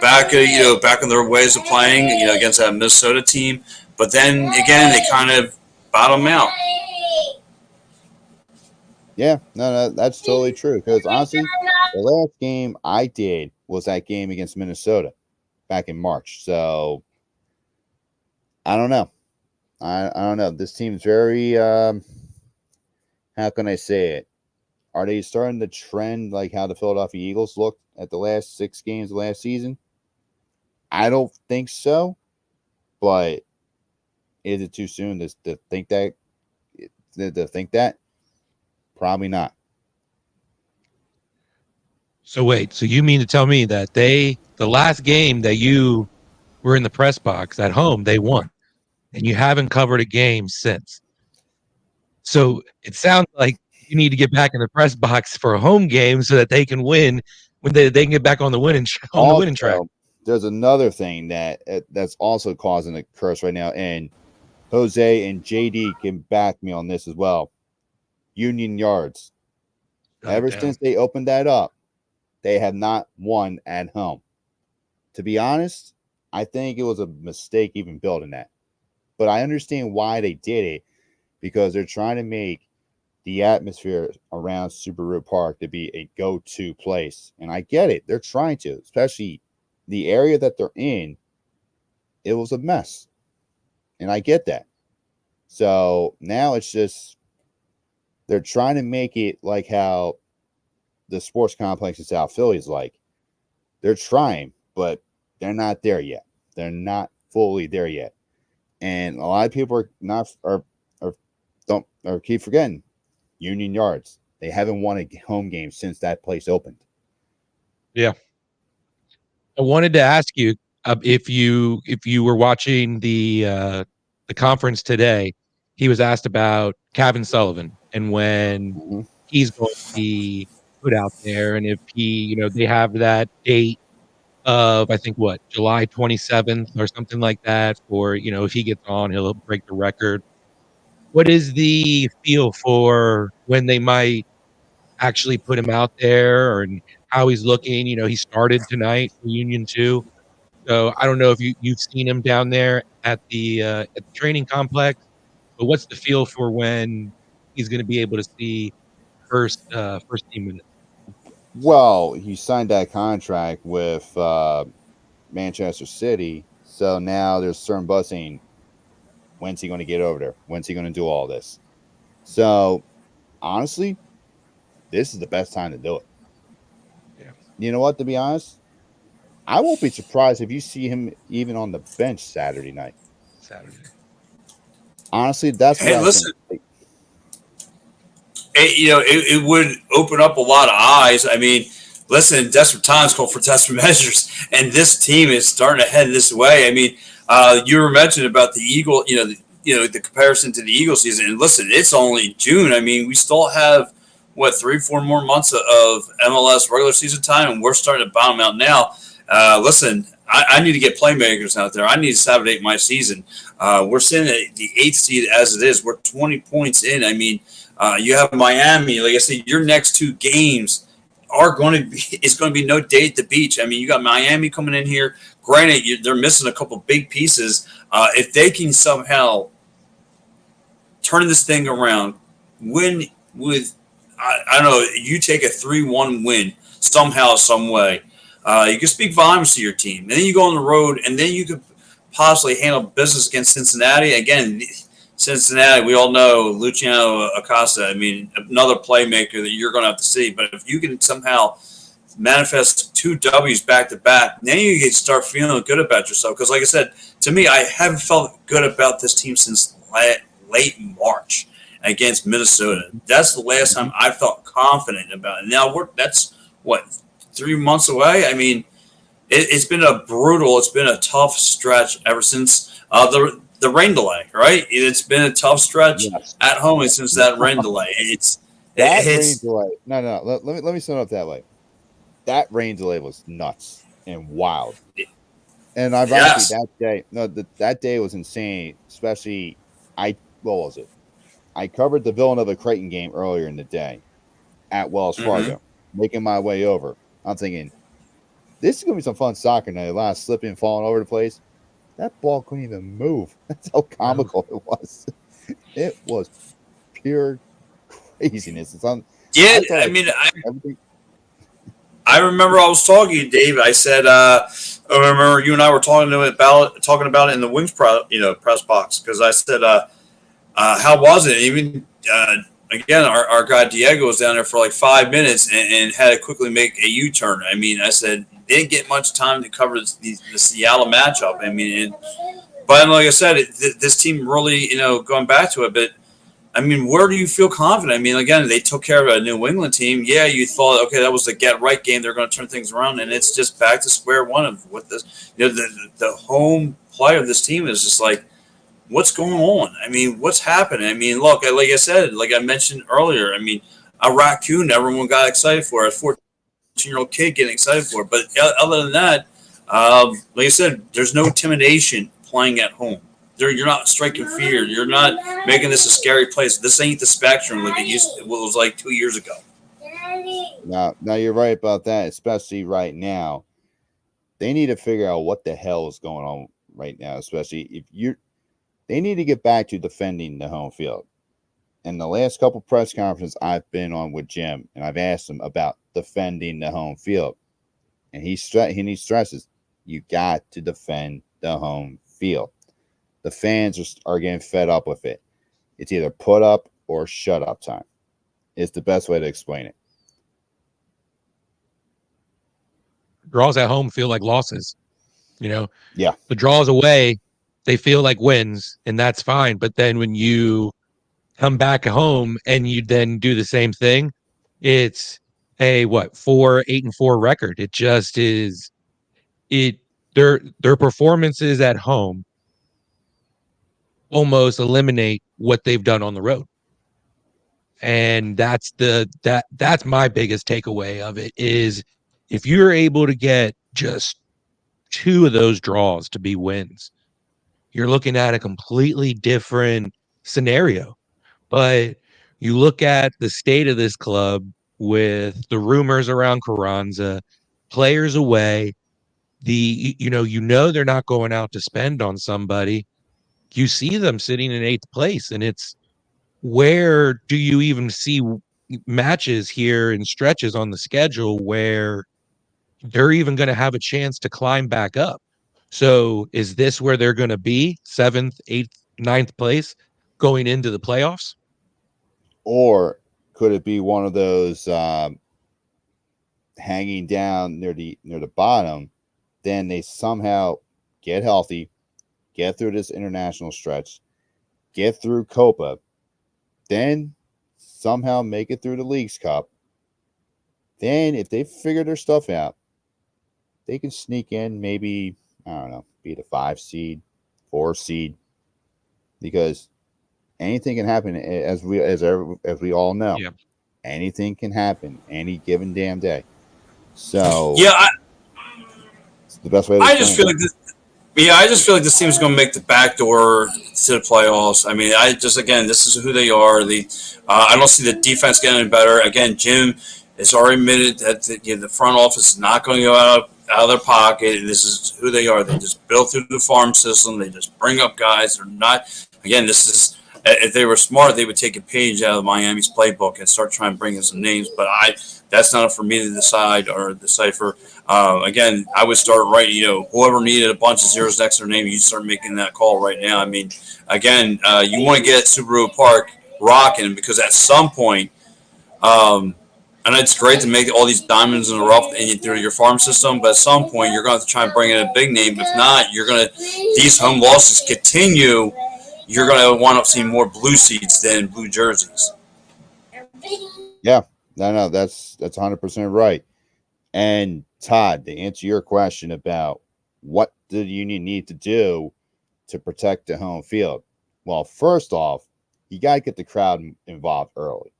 back in their ways of playing against that Minnesota team. But then again, they kind of bottom out. Yeah, no, that's totally true. Because honestly, the last game I did was that game against Minnesota back in March. So I don't know. I don't know. This team's very how can I say it? Are they starting to trend like how the Philadelphia Eagles looked at the last 6 games of last season? I don't think so. But is it too soon to think that? Probably not. So wait, so you mean to tell me that the last game that you were in the press box at home, they won, and you haven't covered a game since? So it sounds like you need to get back in the press box for a home game so that they can win when they can get back on the winning track. There's another thing that's also causing a curse right now, and Jose and JD can back me on this as well. Union Yards. Ever since they opened that up, they have not won at home. To be honest, I think it was a mistake even building that. But I understand why they did it, because they're trying to make the atmosphere around Subaru Park to be a go-to place. And I get it. They're trying to, especially the area that they're in. It was a mess. And I get that. So now it's just they're trying to make it like how the sports complex in South Philly is like. They're trying, but they're not there yet. They're not fully there yet. And a lot of people are keep forgetting Union Yards. They haven't won a home game since that place opened. Yeah. I wanted to ask you if you were watching the conference today. He was asked about Kevin Sullivan and when he's going to be put out there, and if he, they have that date of I think July 27th or something like that, for if he gets on, he'll break the record. What is the feel for when they might actually put him out there, and how he's looking? He started tonight for Union 2. So I don't know if you've seen him down there at the training complex, but what's the feel for when he's going to be able to see first team minutes? Well, he signed that contract with Manchester City, so now there's certain buzz saying, when's he going to get over there? When's he going to do all this? So, honestly, this is the best time to do it. Yeah. You know what? To be honest, I won't be surprised if you see him even on the bench Saturday night. Honestly, that's what I think. It would open up a lot of eyes. I mean, listen, desperate times call for desperate measures, and this team is starting to head this way. I mean, you were mentioning about the Eagle, the comparison to the Eagle season. And listen, it's only June. I mean, we still have 3-4 more months of MLS regular season time, and we're starting to bottom out now. Listen, I need to get playmakers out there. I need to saturate my season. We're sitting at the 8th seed as it is. We're 20 points in. I mean, you have Miami. Like I said, your next two games are going to be. It's going to be no day at the beach. I mean, you got Miami coming in here. Granted, they're missing a couple big pieces. If they can somehow turn this thing around, win with, I don't know, you take a 3-1 win somehow, some way. You can speak volumes to your team. And then you go on the road, and then you could possibly handle business against Cincinnati. Again, Cincinnati, we all know Luciano Acosta. I mean, another playmaker that you're going to have to see. But if you can somehow manifest 2 W's back to back, then you can start feeling good about yourself. Because, like I said, to me, I haven't felt good about this team since late March against Minnesota. That's the last time I felt confident about it. Now that's 3 months away. I mean, it's been a tough stretch ever since the rain delay, right? It's been a tough stretch at home since that rain delay. Rain delay. No. Let me sum it up that way. That rain delay was nuts and wild. And ironically, that day was insane. Especially, what was it? I covered the Villanova Creighton game earlier in the day at Wells Fargo, making my way over. I'm thinking, this is going to be some fun soccer night. A lot of slipping, falling over the place. That ball couldn't even move. That's how comical it was. It was pure craziness. I remember I was talking to you, Dave. I said, I remember you and I were talking about it in the Wings press box, because I said, how was it? Even again, our guy Diego was down there for like 5 minutes and had to quickly make a U-turn. I mean, I said, didn't get much time to cover the Seattle matchup. I mean, but like I said, this team really, going back to it. But I mean, where do you feel confident? I mean, again, they took care of a New England team. Yeah, you thought, okay, that was the get right game. They're going to turn things around, and it's just back to square one of what this. The home play of this team is just like, what's going on? I mean, what's happening? I mean, look, like I said, like I mentioned earlier, I mean, a raccoon, everyone got excited for it. A 14-year-old kid getting excited for it. But other than that, like I said, there's no intimidation playing at home. You're not striking fear. You're not making this a scary place. This ain't the Spectrum like it was like 2 years ago. Now you're right about that, especially right now. They need to figure out what the hell is going on right now, especially they need to get back to defending the home field. In the last couple press conferences I've been on with Jim, and I've asked him about defending the home field, and he stresses, you got to defend the home field. The fans are getting fed up with it. It's either put up or shut up time. It's the best way to explain it. draws at home feel like losses. The draws away, they feel like wins, and that's fine. But then when you come back home and you then do the same thing, it's a 8-4 record. It just is their performances at home almost eliminate what they've done on the road. And that's my biggest takeaway of it is if you're able to get just 2 of those draws to be wins, you're looking at a completely different scenario. But you look at the state of this club with the rumors around Carranza, players away, they're not going out to spend on somebody. You see them sitting in 8th place, and it's where do you even see matches here and stretches on the schedule where they're even going to have a chance to climb back up? So is this where they're going to be 7th, 8th, 9th place going into the playoffs? Or could it be one of those hanging down near the bottom? Then they somehow get healthy, get through this international stretch, get through Copa, then somehow make it through the Leagues Cup. Then if they figure their stuff out, they can sneak in, maybe, I don't know, be the 5 seed, 4 seed, because anything can happen, as we all know. Yeah. Anything can happen any given damn day. So it's the best way to I just feel like this. Yeah, I just feel like this team's going to make the back door to the playoffs. I mean, this is who they are. I don't see the defense getting any better. Again, Jim has already admitted that the front office is not going to go out of their pocket. This is who they are. They just built through the farm system. They just bring up guys. They're not. Again, this is. If they were smart, they would take a page out of Miami's playbook and start trying to bring in some names. But that's not for me to decide or decipher. Again, I would start right. Whoever needed a bunch of zeros next to their name, you start making that call right now. I mean, again, you want to get Subaru Park rocking because at some point, and it's great to make all these diamonds in the rough through your farm system, but at some point you're going to have to try and bring in a big name. If not, these home losses continue. You're going to wind up seeing more blue seats than blue jerseys. Yeah, no, that's 100% right. And Todd, to answer your question about what the Union need to do to protect the home field, well, first off, you got to get the crowd involved early.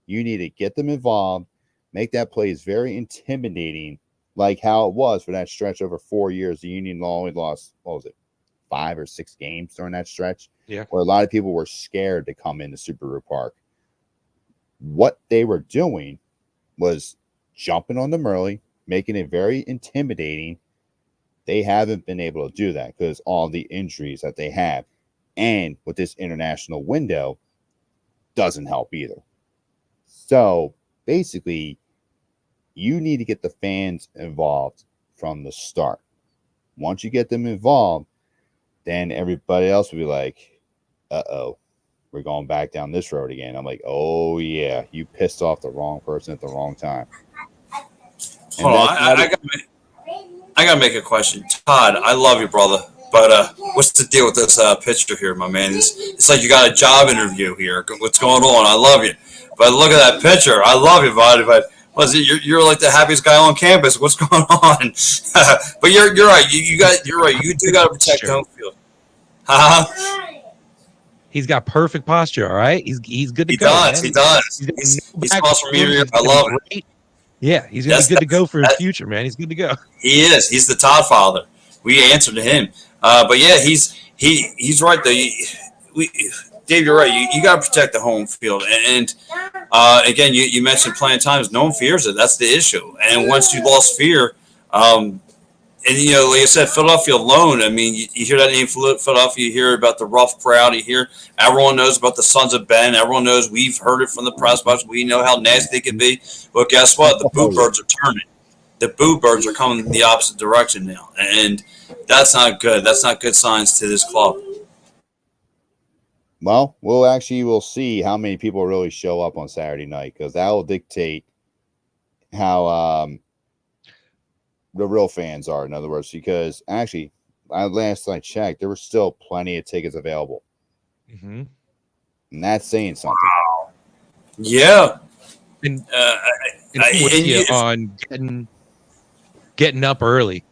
You need to get them involved, make that place very intimidating, like how it was for that stretch over 4 years. The Union only lost, 5 or 6 games during that stretch, where a lot of people were scared to come into Subaru Park. What they were doing was jumping on them early, making it very intimidating. They haven't been able to do that because all the injuries that they have, and with this international window, doesn't help either. So basically, you need to get the fans involved from the start. Once you get them involved, then everybody else will be like, uh-oh, we're going back down this road again. I'm like, oh, yeah, you pissed off the wrong person at the wrong time. Hold on, I got to make a question. Todd, I love you, brother, but what's the deal with this picture here, my man? It's like you got a job interview here. What's going on? I love you. But look at that picture. I love you, buddy, but you're like the happiest guy on campus. What's going on? But you're right. You're right. You do got to protect home field. He's got perfect posture. All right, he's good to go. He does. He's awesome. I love it. Yeah, he's gonna be good to go for his future, man. He's good to go. He is. He's the Todd father. We answer to him. But yeah, he's right though. Dave, you're right. You got to protect the home field. And again, you mentioned plenty of times, no one fears it. That's the issue. And once you lost fear, and, like I said, Philadelphia alone, I mean, you hear that name Philadelphia, you hear about the rough crowd, everyone knows about the Sons of Ben. Everyone knows we've heard it from the press box. We know how nasty they can be. But guess what? The boo birds are turning. The boo birds are coming in the opposite direction now. And that's not good. That's not good signs to this club. Well, we'll see how many people really show up on Saturday night, because that will dictate how the real fans are, in other words, because actually, last I checked, there were still plenty of tickets available. Mm-hmm. And that's saying something. Wow. Yeah. And I'm with you on getting up early.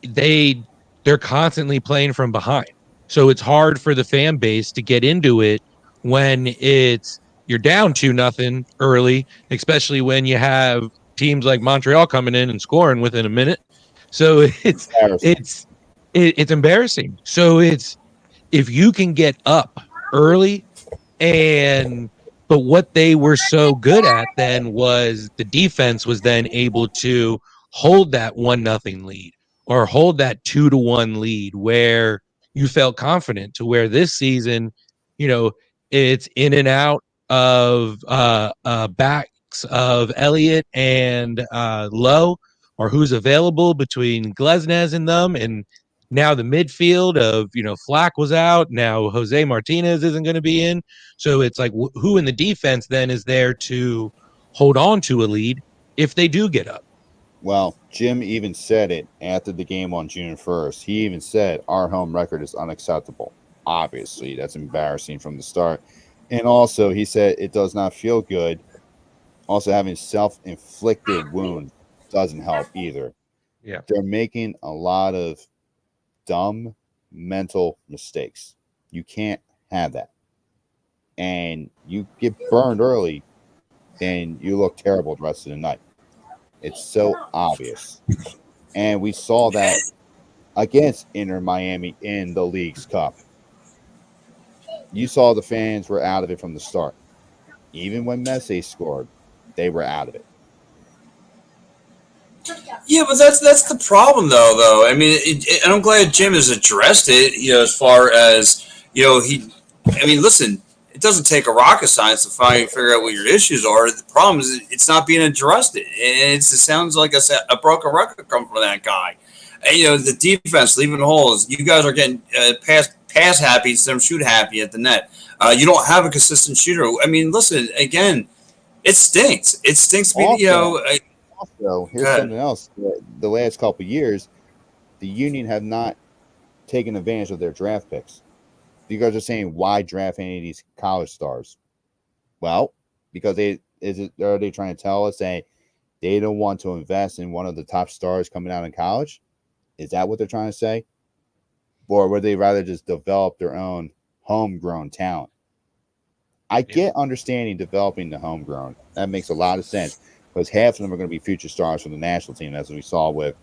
They're constantly playing from behind, so it's hard for the fan base to get into it when you're down 2-0 early, especially when you have teams like Montreal coming in and scoring within a minute. So it's embarrassing. So it's, if you can get up early, but what they were so good at then was the defense was then able to hold that 1-0 lead or hold that 2-1 lead where you felt confident, to where this season, it's in and out of backs of Elliott and Lowe, or who's available between Glesnes and them. And now the midfield of, Flack was out. Now Jose Martinez isn't going to be in. So it's like, who in the defense then is there to hold on to a lead if they do get up? Well, Jim even said it after the game on June 1st. He even said our home record is unacceptable. Obviously, that's embarrassing from the start. And also, he said it does not feel good. Also, having self-inflicted wounds doesn't help either. Yeah. They're making a lot of dumb mental mistakes. You can't have that. And you get burned early, and you look terrible the rest of the night. It's so obvious. And we saw that against Inter Miami in the League's Cup. You saw the fans were out of it from the start. Even when Messi scored, they were out of it. Yeah, but that's the problem, though. I mean, and I'm glad Jim has addressed it. As far as listen, it doesn't take a rocket science to figure out what your issues are. The problem is it's not being addressed. And it sounds like a broken record coming from that guy. And, the defense leaving holes. You guys are getting pass happy instead of shoot happy at the net. You don't have a consistent shooter. I mean, listen, again, it stinks. It stinks. Also, here's something else. The last couple of years, the Union have not taken advantage of their draft picks. You guys are saying, why draft any of these college stars? Well, because are they trying to tell us that they don't want to invest in one of the top stars coming out in college? Is that what they're trying to say? Or would they rather just develop their own homegrown talent? I get understanding developing the homegrown. That makes a lot of sense, because half of them are going to be future stars for the national team, as we saw with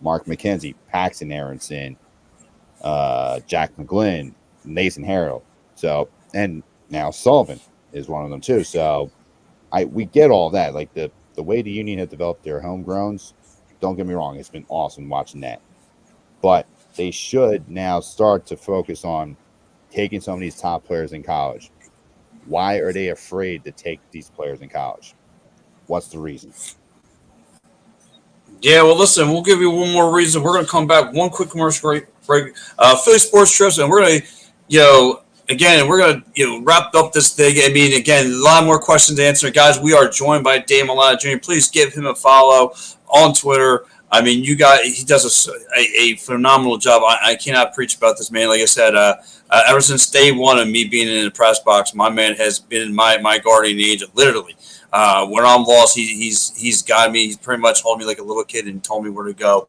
Mark McKenzie, Paxton Aronson, Jack McGlynn, Nathan Harrell. So, and now Sullivan is one of them too. So we get all that. Like the way the Union have developed their homegrowns, don't get me wrong, it's been awesome watching that. But they should now start to focus on taking some of these top players in college. Why are they afraid to take these players in college? What's the reason? Yeah, well, listen, we'll give you one more reason. We're going to come back, one quick commercial break. Philly Sports Trips, and we're going to, again, we're going to, wrap up this thing. I mean, again, a lot more questions to answer. Guys, we are joined by Dave Malata Jr. Please give him a follow on Twitter. I mean, he does a phenomenal job. I cannot preach about this man. Like I said, ever since day one of me being in the press box, my man has been my guardian angel, literally. When I'm lost, he's got me. He's pretty much holding me like a little kid and told me where to go.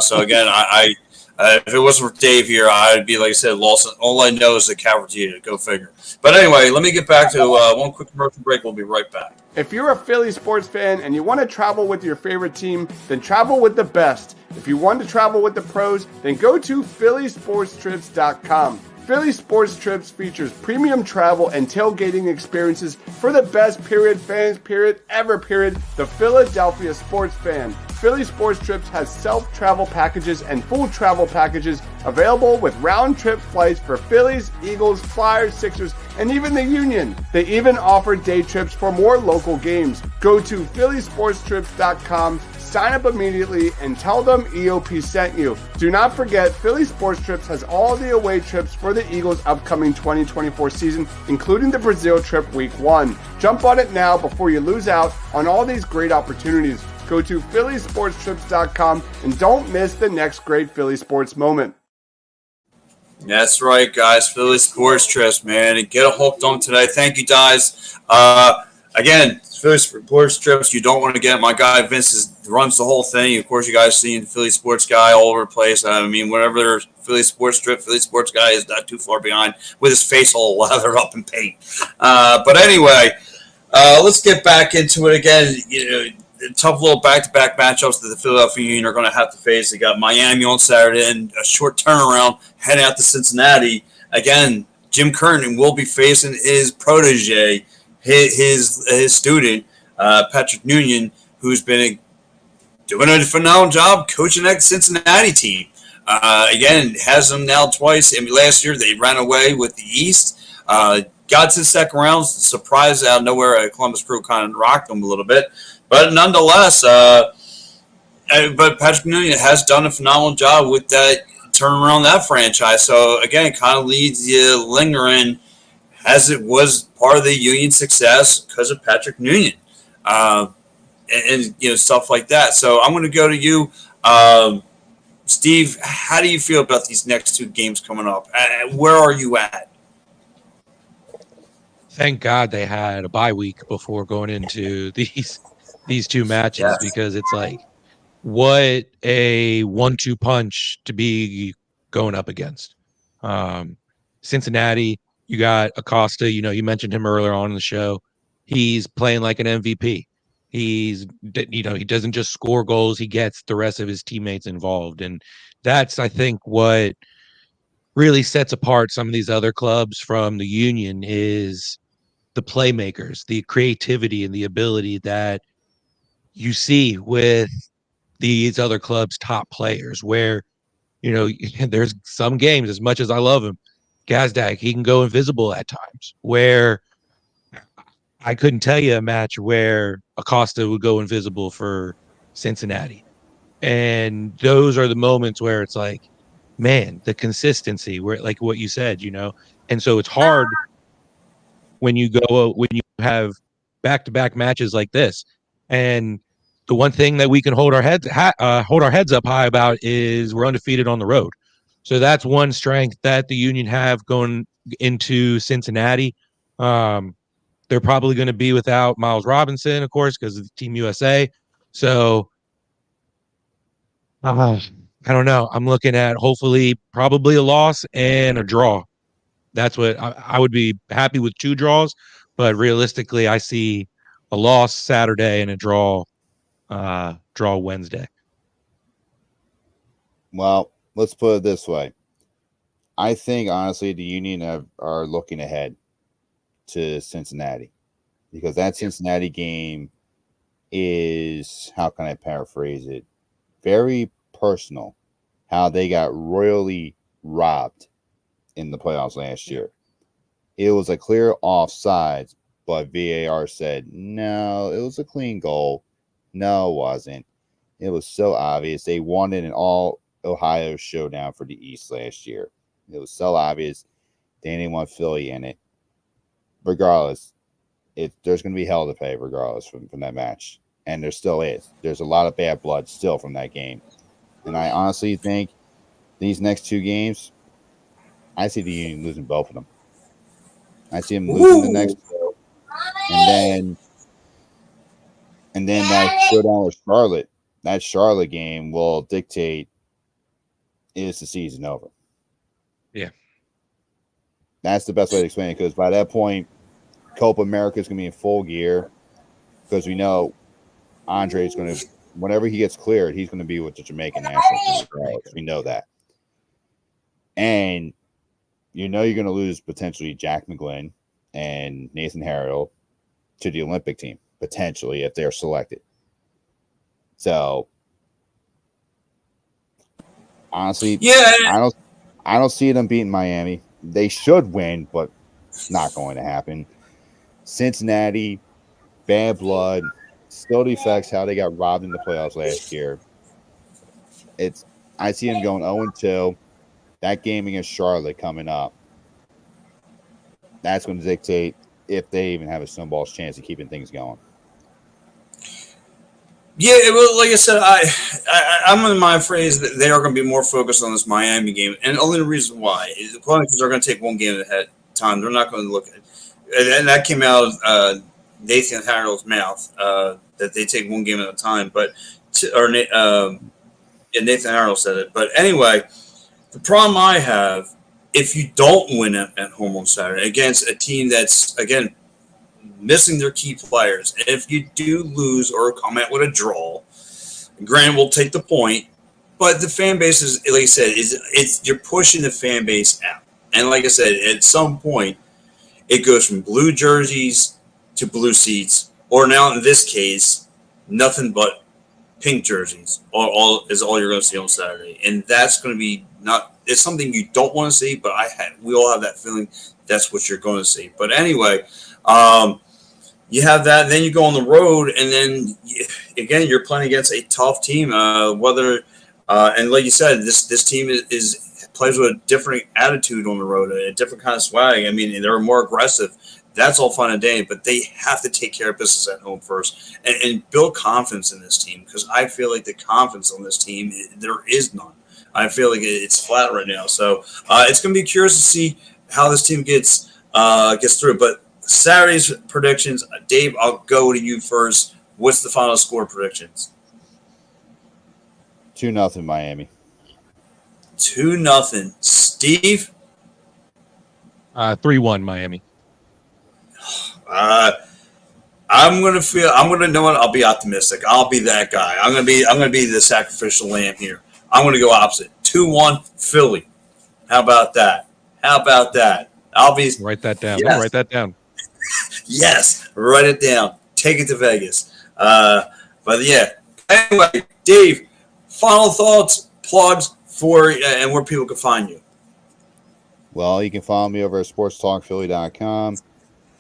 So again, I if it wasn't for Dave here, I'd be, like I said, lost. All I know is the Cavalier. Go figure. But anyway, let me get back to one quick commercial break. We'll be right back. If you're a Philly sports fan and you want to travel with your favorite team, then travel with the best. If you want to travel with the pros, then go to phillysportstrips.com. Philly Sports Trips features premium travel and tailgating experiences for the best fans, ever, the Philadelphia sports fan. Philly Sports Trips has self-travel packages and full travel packages available with round-trip flights for Phillies, Eagles, Flyers, Sixers, and even the Union. They even offer day trips for more local games. Go to phillysportstrips.com, sign up immediately, and tell them EOP sent you. Do not forget, Philly Sports Trips has all the away trips for the Eagles' upcoming 2024 season, including the Brazil trip week 1. Jump on it now before you lose out on all these great opportunities. Go to phillysportstrips.com and don't miss the next great Philly sports moment. That's right, guys. Philly Sports Trips, man. And get a hooked on today. Thank you, guys. Again, Philly Sports Trips, you don't want to get. My guy Vince runs the whole thing. Of course, you guys seen Philly Sports Guy all over the place. I mean, whenever there's Philly Sports Trip, Philly Sports Guy is not too far behind with his face all lathered up in paint. But anyway, let's get back into it again. You know, tough little back-to-back matchups that the Philadelphia Union are going to have to face. They got Miami on Saturday and a short turnaround heading out to Cincinnati. Again, Jim Curtin will be facing his protege, his student, Patrick Noonan, who's been doing a phenomenal job coaching that Cincinnati team. Again, has them now twice. I mean, last year they ran away with the East. Got to the second round, surprised out of nowhere. Columbus Crew kind of rocked them a little bit. But nonetheless, but Patrick Noonan has done a phenomenal job with that turning around that franchise. So, again, it kind of leads you lingering as it was part of the Union success because of Patrick Noonan and you know, stuff like that. So I'm going to go to you, Steve. How do you feel about these next two games coming up? Where are you at? Thank God they had a bye week before going into these two matches, because it's like, what a 1-2 punch to be going up against. Cincinnati, you got Acosta, you know, you mentioned him earlier on in the show. He's playing like an MVP. He's, you know, he doesn't just score goals, he gets the rest of his teammates involved. And that's, I think, what really sets apart some of these other clubs from the Union is the playmakers, the creativity, and the ability that you see with these other clubs' top players, where, you know, there's some games, as much as I love him, Gazdag, he can go invisible at times, where I couldn't tell you a match where Acosta would go invisible for Cincinnati. And those are the moments where it's like, man, the consistency, where, like what you said, you know, and so it's hard when you have back-to-back matches like this. And the one thing that we can hold our heads up high about is we're undefeated on the road. So that's one strength that the Union have going into Cincinnati. They're probably going to be without Miles Robinson, of course, because of Team USA. So I don't know. I'm looking at hopefully probably a loss and a draw. That's what I would be happy with, 2 draws, but realistically, I see a loss Saturday and a draw Wednesday. Well, let's put it this way. I think, honestly, the Union are looking ahead to Cincinnati, because that Cincinnati game is, how can I paraphrase it, very personal, how they got royally robbed in the playoffs last year. It was a clear offsides, but VAR said, no, it was a clean goal. No, it wasn't. It was so obvious. They wanted an all-Ohio showdown for the East last year. It was so obvious. They didn't want Philly in it. Regardless, there's going to be hell to pay regardless from that match. And there still is. There's a lot of bad blood still from that game. And I honestly think these next 2 games, I see the Union losing both of them. I see them losing the next 2. And then that showdown with Charlotte, that Charlotte game will dictate, is the season over? Yeah. That's the best way to explain it, because by that point, Copa America is going to be in full gear, because we know Andre is going to, whenever he gets cleared, he's going to be with the Jamaican national team. We know that. And you know you're going to lose potentially Jack McGlynn and Nathan Harrell to the Olympic team, potentially, if they're selected. So, honestly, Yeah, I don't see them beating Miami. They should win, but it's not going to happen. Cincinnati, bad blood, still affects how they got robbed in the playoffs last year. I see them going 0-2. That game against Charlotte coming up, that's going to dictate if they even have a snowball's chance of keeping things going. Yeah, well, like I said, I'm in my phrase that they are going to be more focused on this Miami game, and only the reason why is the Clippers are going to take one game at a time. They're not going to look at it, and that came out of Nathan Harrell's mouth that they take one game at a time. But yeah, Nathan Harrell said it. But anyway, the problem I have if you don't win at home on Saturday against a team that's again missing their key players. If you do lose or come out with a draw, Grant will take the point. But the fan base is, like I said, it's you're pushing the fan base out. And like I said, at some point, it goes from blue jerseys to blue seats, or now in this case, nothing but pink jerseys. All you're going to see on Saturday, and that's going to be not. It's something you don't want to see, but we all have that feeling that's what you're going to see. But anyway. You have that, and then you go on the road, and then again you're playing against a tough team. And like you said, this team plays with a different attitude on the road, a different kind of swag. I mean, they're more aggressive. That's all fun and dandy, but they have to take care of business at home first and build confidence in this team, because I feel like the confidence on this team there is none. I feel like it's flat right now. So it's going to be curious to see how this team gets through, but. Saturday's predictions. Dave, I'll go to you first. What's the final score predictions? 2-0 Miami. 2-0. Steve? 3-1 Miami. I'm gonna know what, I'll be optimistic. I'll be that guy. I'm gonna be the sacrificial lamb here. I'm gonna go opposite. 2-1 Philly. How about that? I'll be Write that down. Yes. Write that down. Yes, write it down. Take it to Vegas. But yeah. Anyway, Dave, final thoughts, plugs for and where people can find you. Well, you can follow me over at sportstalkphilly.com.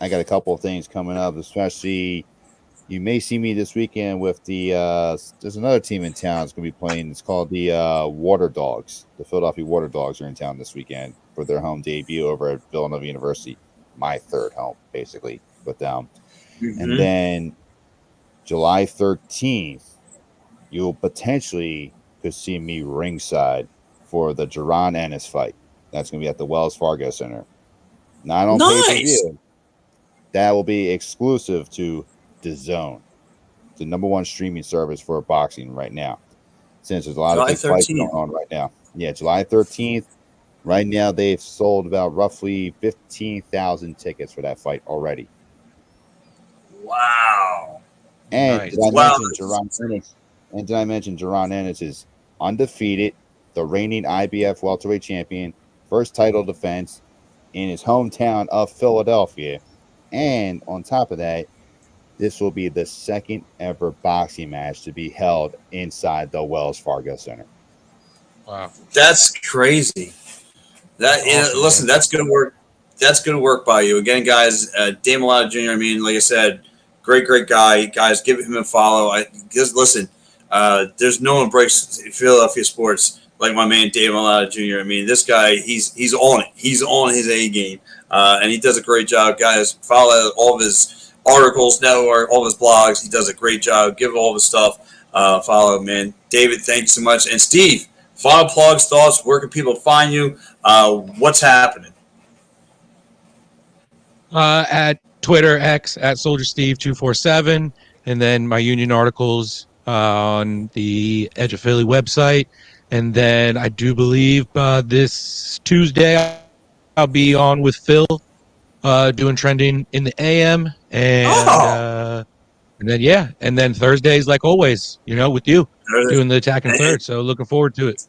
I got a couple of things coming up, especially you may see me this weekend with the there's another team in town that's going to be playing. It's called the Water Dogs. The Philadelphia Water Dogs are in town this weekend for their home debut over at Villanova University. My third home, basically, with them. Mm-hmm. And then July 13th, you'll potentially could see me ringside for the Jaron Ennis fight. That's going to be at the Wells Fargo Center. Not on pay-per-view. That will be exclusive to DAZN, the number one streaming service for boxing right now, since there's a lot of big fights going on right now. Yeah, July 13th. Right now, they've sold about roughly 15,000 tickets for that fight already. Wow! And nice. did I mention Jaron Ennis is undefeated, the reigning IBF welterweight champion, first title defense in his hometown of Philadelphia, and on top of that, this will be the second ever boxing match to be held inside the Wells Fargo Center. Wow, that's crazy. That awesome, listen, man. That's good work. That's good work by you. Again, guys, Dave Milano Jr., I mean, like I said, great guy. Guys, give him a follow. Listen, there's no one breaks Philadelphia sports like my man Dave Milano Jr. I mean, this guy, he's on it. He's on his A game, and he does a great job. Guys, follow all of his articles, network, all of his blogs. He does a great job. Give all of his stuff. Follow him, man. David, thank you so much. And Steve, final plugs, thoughts, where can people find you? What's happening? At Twitter, X, at SoldierSteve247, and then my union articles on the Edge of Philly website. And then I do believe this Tuesday I'll be on with Phil doing trending in the AM. And and then Thursdays, like always, with you doing the attack and third. So looking forward to it.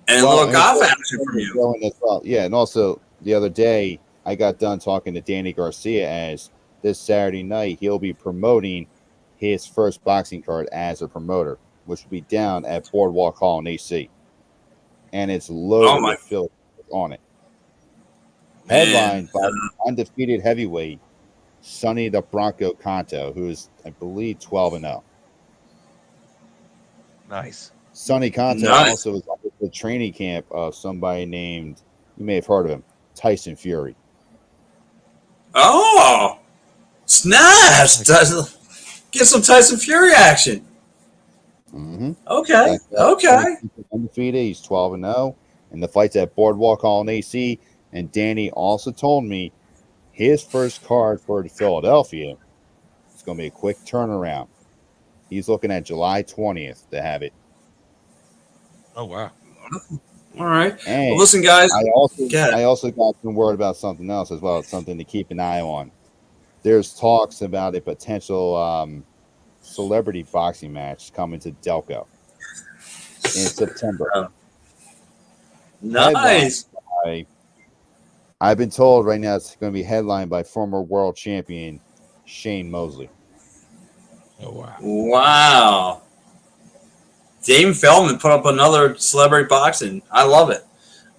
And a little golf action from you. Yeah, and also the other day I got done talking to Danny Garcia as this Saturday night he'll be promoting his first boxing card as a promoter, which will be down at Boardwalk Hall in AC. And it's loaded with Phil on it. Headlined by undefeated heavyweight Sonny the Bronco Canto, who is, I believe, 12-0. Nice. Sonny Canto also is under the training camp of somebody named, you may have heard of him, Tyson Fury. Oh, snaps! Get some Tyson Fury action. Mm-hmm. Okay. Okay. Undefeated. He's 12-0, and the fight's at Boardwalk Hall in AC. And Danny also told me his first card for Philadelphia is going to be a quick turnaround. He's looking at July 20th to have it. Oh wow. All right. And Well, listen, guys. I also got some word about something else as well. It's something to keep an eye on. There's talks about a potential celebrity boxing match coming to Delco in September. Nice. I've been told right now it's going to be headlined by former world champion Shane Mosley. Oh wow. Wow. Damon Feldman put up another celebrity boxing. I love it.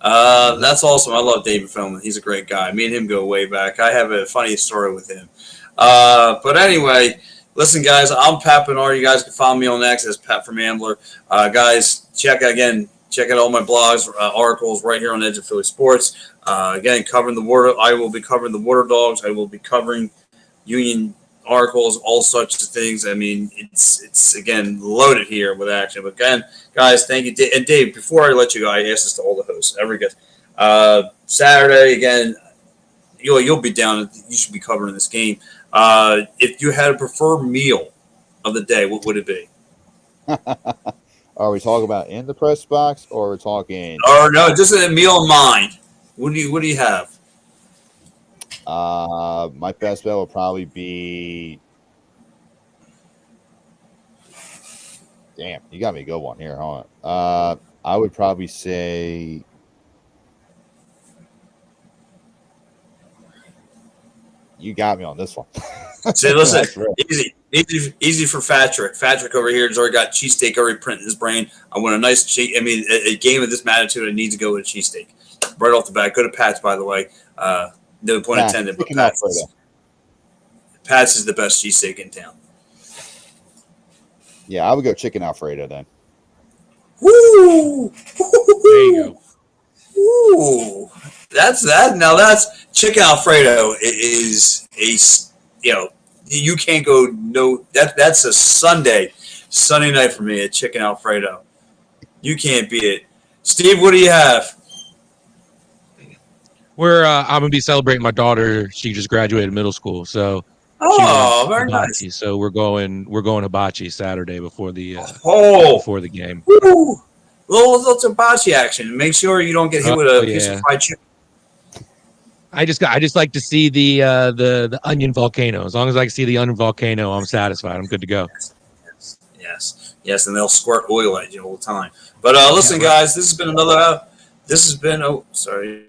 That's awesome. I love David Feldman. He's a great guy. Me and him go way back. I have a funny story with him. But anyway, listen, guys, I'm Pat Bernard. You guys can follow me on X as Pat from Ambler. Guys, check out all my blogs, articles right here on Edge of Philly Sports. Again, covering the water. I will be covering the Water Dogs. I will be covering Union articles, all such things. I mean, it's again loaded here with action. But again, guys, thank you. And Dave, before I let you go, I ask this to all the hosts. Every guest, Saturday again, you'll be down. You should be covering this game. If you had a preferred meal of the day, what would it be? Are we talking about in the press box, or we're talking? Or no, just a meal of mine. What do you have? My best bet will probably be. Damn, you got me a good one here. Hold on. I would probably say. You got me on this one. Say, listen, easy for Patrick. Patrick over here has already got cheesesteak already printed in his brain. I want a nice cheese. I mean, a game of this magnitude, it needs to go with a cheesesteak right off the bat. Go to Pat's, by the way. No point intended, but Pat's is the best cheesesteak in town. Yeah, I would go chicken Alfredo then. Woo! There you go. Ooh, that's chicken Alfredo is you can't go that's a Sunday night for me, a chicken Alfredo. You can't beat it. Steve, what do you have? I'm gonna be celebrating my daughter. She just graduated middle school, so Very hibachi. nice. So we're going hibachi Saturday before the game. Woo. Little hibachi action. Make sure you don't get hit with a piece of fried chicken. I just like to see the onion volcano. As long as I can see the onion volcano, I'm satisfied. I'm good to go. Yes, and they'll squirt oil at you all the time. But listen, guys, this has been sorry.